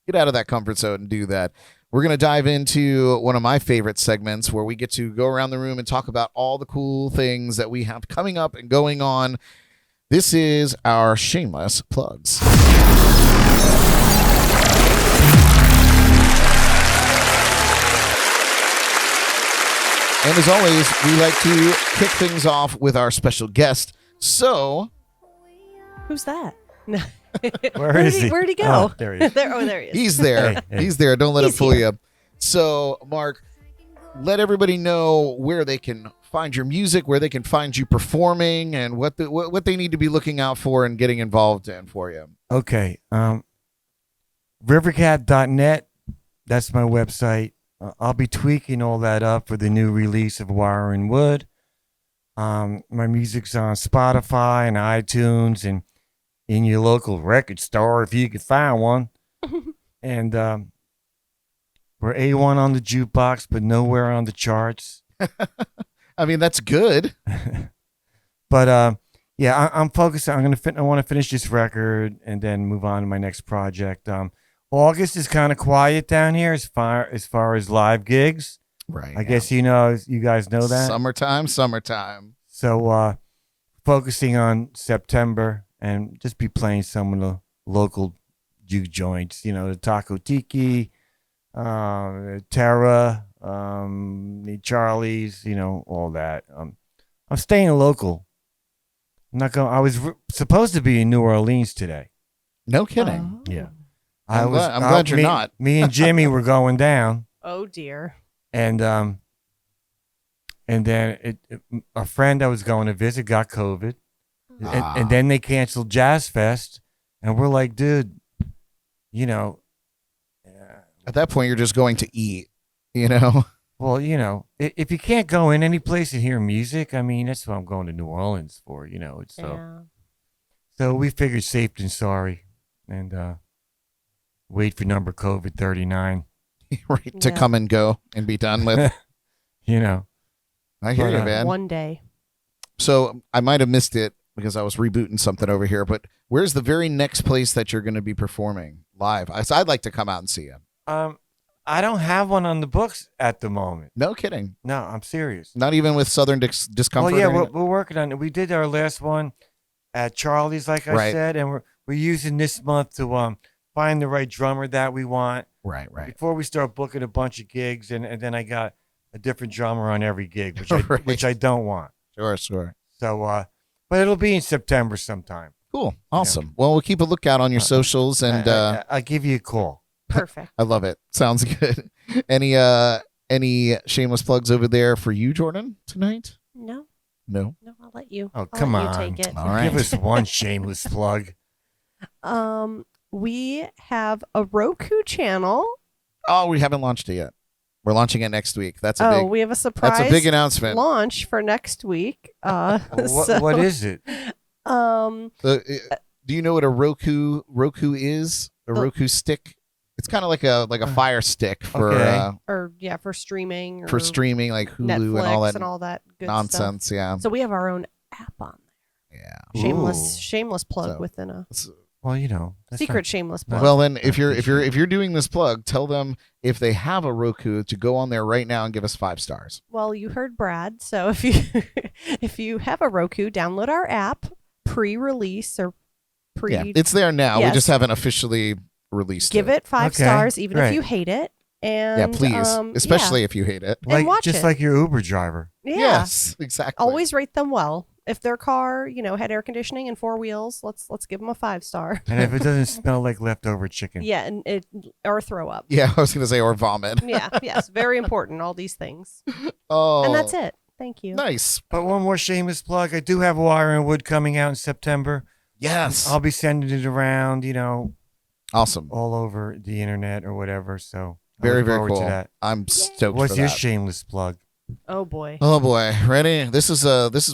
get out of that comfort zone and do that. We're going to dive into one of my favorite segments where we get to go around the room and talk about all the cool things that we have coming up and going on. This is our Shameless Plugs. And as always, we like to kick things off with our special guest. So, Who's that? No. Where'd he go? Oh, there he is. There he is. He's there. Hey. He's there. Don't let him He's fool here. you. So, Mark, let everybody know where they can find your music, where they can find you performing, and what they need to be looking out for and getting involved in for you. Okay. Rivercat.net. That's my website. I'll be tweaking all that up for the new release of Wire and Wood. My music's on Spotify and iTunes and in your local record store if you can find one. And we're A1 on the jukebox, but nowhere on the charts. I mean, that's good. But yeah, I'm focused. I want to finish this record and then move on to my next project. August is kind of quiet down here as far as live gigs. Right. I guess you guys know that. Summertime. So focusing on September and just be playing some of the local juke joints. The Taco Tiki, Terra, the Charlie's. All that. I'm staying local. I'm not going. I was supposed to be in New Orleans today. No kidding. Oh. Yeah. I'm glad you're not. Me and Jimmy were going down. Oh dear. And then a friend I was going to visit got COVID, and then they canceled Jazz Fest, and we're like, dude, At that point, you're just going to eat. Well, if you can't go in any place and hear music, I mean, that's what I'm going to New Orleans for. So we figured safe than sorry, and wait for number COVID 39. Right, to come and go and be done with. I hear you, man. One day. So I might have missed it because I was rebooting something over here, but where's the very next place that you're going to be performing live? I'd like to come out and see you. I don't have one on the books at the moment. No kidding. No, I'm serious. Not even with Southern Discomfort? Well, yeah, we're working on it. We did our last one at Charlie's, like I said, and we're using this month to find the right drummer that we want. Right. Before we start booking a bunch of gigs, and then I got a different drummer on every gig, which I don't want. Sure. So, but it'll be in September sometime. Cool. Awesome. Well, we'll keep a lookout on your socials, and I'll give you a call. Perfect. I love it. Sounds good. Any shameless plugs over there for you, Jordan, tonight? No, I'll let you. Oh, I'll come let on. you take it. All right. Give us one shameless plug. We have a Roku channel. Oh, we haven't launched it yet. We're launching it next week. That's a big. We have a surprise. That's a big announcement. Launch for next week. What is it? Do you know what a Roku is? A Roku stick. It's kind of like a Fire Stick for for streaming. For streaming, like Hulu Netflix and all that good nonsense. stuff. Yeah. So we have our own app on Yeah. there. Shameless plug within a Well, secret shameless plug. Well, then if you're doing this plug, tell them if they have a Roku to go on there right now and give us 5 stars. Well, you heard Brad. So if you have a Roku, download our app pre-release or pre. Yeah, it's there now. Yes. We just haven't officially released Give it 5 Okay, stars, even great. if you hate it. And Yeah, please, especially if you hate it. watch it. Like your Uber driver. Yeah. Yes, exactly. Always rate them well. If their car, had air conditioning and 4 wheels, let's give them a 5 star. And if it doesn't smell like leftover chicken. Yeah, and or throw up. Yeah, I was gonna say or vomit. Yeah, yes, very important. All these things, Oh, and that's it. Thank you. Nice. But one more shameless plug. I do have Wire and Wood coming out in September. Yes. I'll be sending it around, Awesome. all over the internet or whatever. So I Very, look very forward cool. to that. I'm stoked What's for your that. shameless plug? Oh boy. Oh boy, ready? This is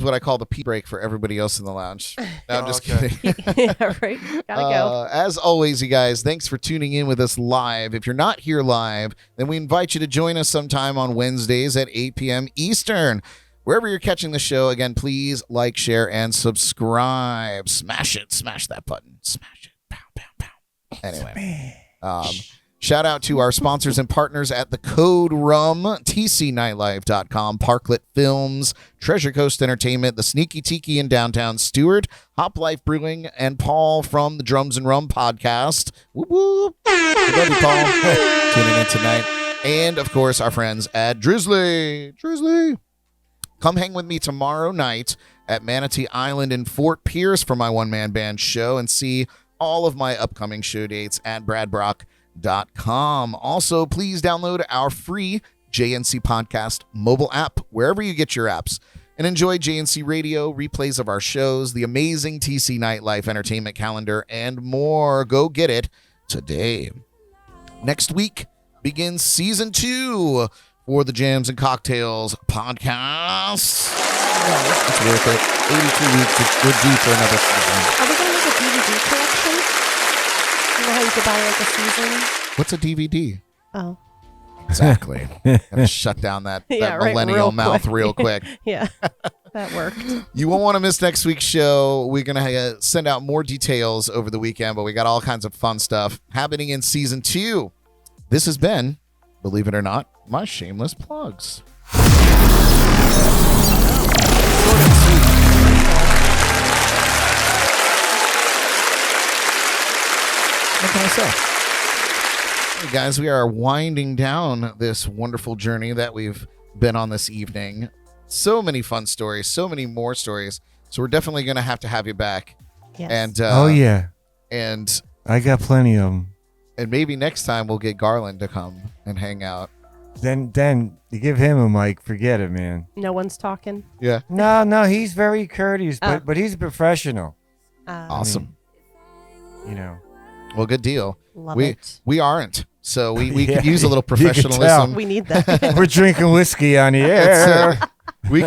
what I call the pee break for everybody else in the lounge. No, I'm just Okay. kidding. Yeah, right. Gotta go. As always, you guys, thanks for tuning in with us live. If you're not here live, then we invite you to join us sometime on Wednesdays at 8 p.m. Eastern. Wherever you're catching the show, again, please like, share, and subscribe. Smash it. Smash that button. Smash it. Pow, pow, pow. Anyway. Shout out to our sponsors and partners at the Code Rum, tcnightlife.com, Parklet Films, Treasure Coast Entertainment, the Sneaky Tiki in downtown Stewart, Hop Life Brewing, and Paul from the Drums and Rum podcast. Whoop, whoop. We love you, Paul. Tuning in tonight. And, of course, our friends at Drizzly. Come hang with me tomorrow night at Manatee Island in Fort Pierce for my one-man band show and see all of my upcoming show dates at bradbrock.com. Also, please download our free JNC Podcast mobile app wherever you get your apps and enjoy JNC Radio, replays of our shows, the amazing TC Nightlife entertainment calendar, and more. Go get it today. Next week begins season 2 for the Jams and Cocktails podcast. It's worth it. 82 weeks. We're due for another season. Are we going to make a DVD collection? You know how you could buy like a season? What's a DVD? Oh. Exactly. Gotta shut down that right, millennial real mouth quick. real quick. Yeah, that worked. You won't want to miss next week's show. We're going to send out more details over the weekend, but we got all kinds of fun stuff happening in season 2. This has been, believe it or not, my Shameless Plugs. Short and sweet. What can I say? Hey guys, we are winding down this wonderful journey that we've been on this evening. So many fun stories, so many more stories. So we're definitely going to have you back. Yes. And Oh yeah, and I got plenty of them. and maybe next time we'll get Garland to come and hang out. Then you give him a mic, forget it, man. No one's talking. Yeah, No, he's very courteous, Oh. but he's a professional. awesome. You know. Well, good deal. Love We it. we aren't, so we Yeah, could use a little you could tell. professionalism. We need that. We're drinking whiskey on the air. we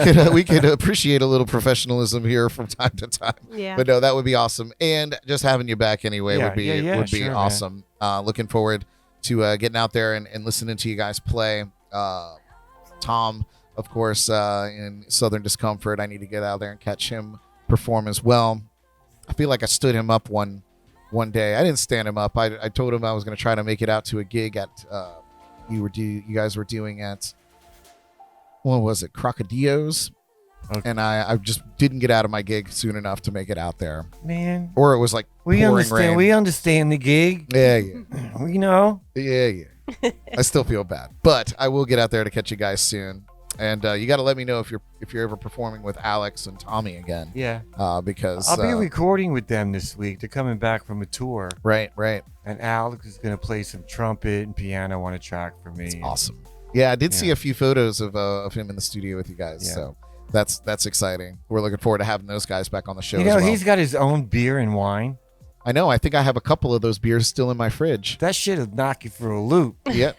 could appreciate a little professionalism here from time to time. Yeah. But no, that would be awesome. And just having you back anyway Yeah, would be yeah, sure, man. awesome. Looking forward to getting out there and listening to you guys play. Tom, of course, in Southern Discomfort. I need to get out there and catch him perform as well. I feel like I stood him up one day. I didn't stand him up. I told him I was going to try to make it out to a gig at you guys were doing at, what was it, Crocodillos? Okay. And I just didn't get out of my gig soon enough to make it out there. Man, Or it was like we pouring understand. rain. We understand the gig. Yeah. We know. Yeah. I still feel bad, but I will get out there to catch you guys soon. And you got to let me know if you're ever performing with Alex and Tommy again. Yeah. Because I'll be recording with them this week. They're coming back from a tour, right. and Alex is gonna play some trumpet and piano on a track for me. Awesome. Yeah, I did see Yeah. a few photos of him in the studio with you guys. Yeah. So that's exciting. We're looking forward to having those guys back on the show. You know, as well. he's got his own beer and wine. I know. I think I have a couple of those beers still in my fridge. That shit'll knock you for a loop. Yeah,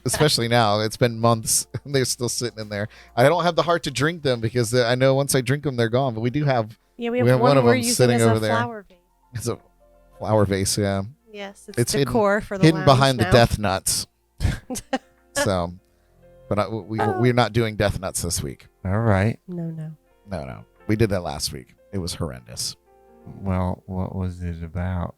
especially now. It's been months and they're still sitting in there. I don't have the heart to drink them because I know once I drink them, they're gone. But we do have Yeah, we have one of we're them using sitting as over a there. flower vase. it's a flower vase. Yeah, Yes, It's decor for the hidden lounge behind now. the death nuts. So, but we're not doing death nuts this week. All right. No. No. We did that last week. It was horrendous. Well, what was it about?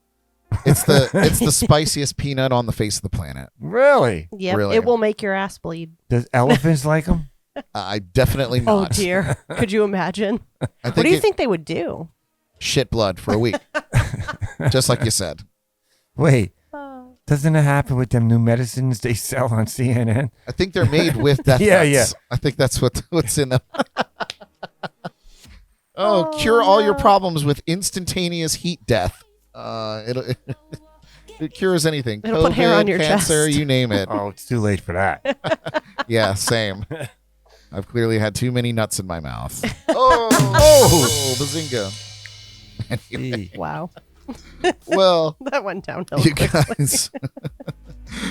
It's the spiciest peanut on the face of the planet. Really? Yep, Really? it will make your ass bleed. Does elephants like them? I definitely Oh not. dear, could you imagine? I What do you it- think they would do? Shit blood for a week, just like you said. Wait, Oh. doesn't it happen with them new medicines they sell on CNN? I think they're made with death Yeah, nuts. yeah. I think that's what's in them. Cure all your no. problems with instantaneous heat death. It cures anything. It'll put hair on your cancer, chest. you name it. Oh, it's too late for that. Yeah, same. I've clearly had too many nuts in my mouth. Oh, bazinga. Anyway, Gee. Wow, well, that went downhill. you quickly. guys,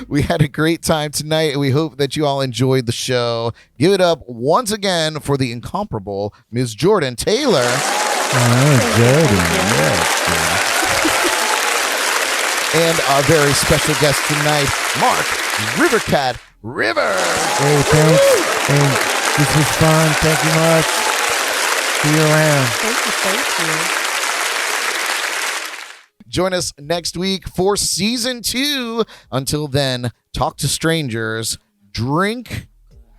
we had a great time tonight, and we hope that you all enjoyed the show. Give it up once again for the incomparable Ms. Jordan Taylor. Oh, Jody. And our very special guest tonight, Mark Rivercat River. Hey, thanks. And this was fun. Thank you much. See you around. Thank you. Join us next week for season 2. Until then, talk to strangers, drink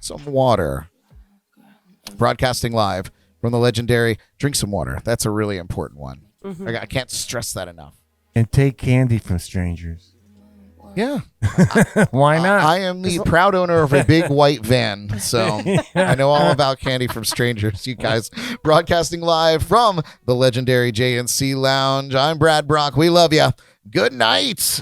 some water. Broadcasting live from the legendary Drink Some Water. That's a really important one. I can't stress that enough. And take candy from strangers. Yeah. Why not? I am the proud owner of a big white van, so I know all about candy from strangers. You guys, broadcasting live from the legendary JNC Lounge. I'm Brad Brock. We love you. Good night.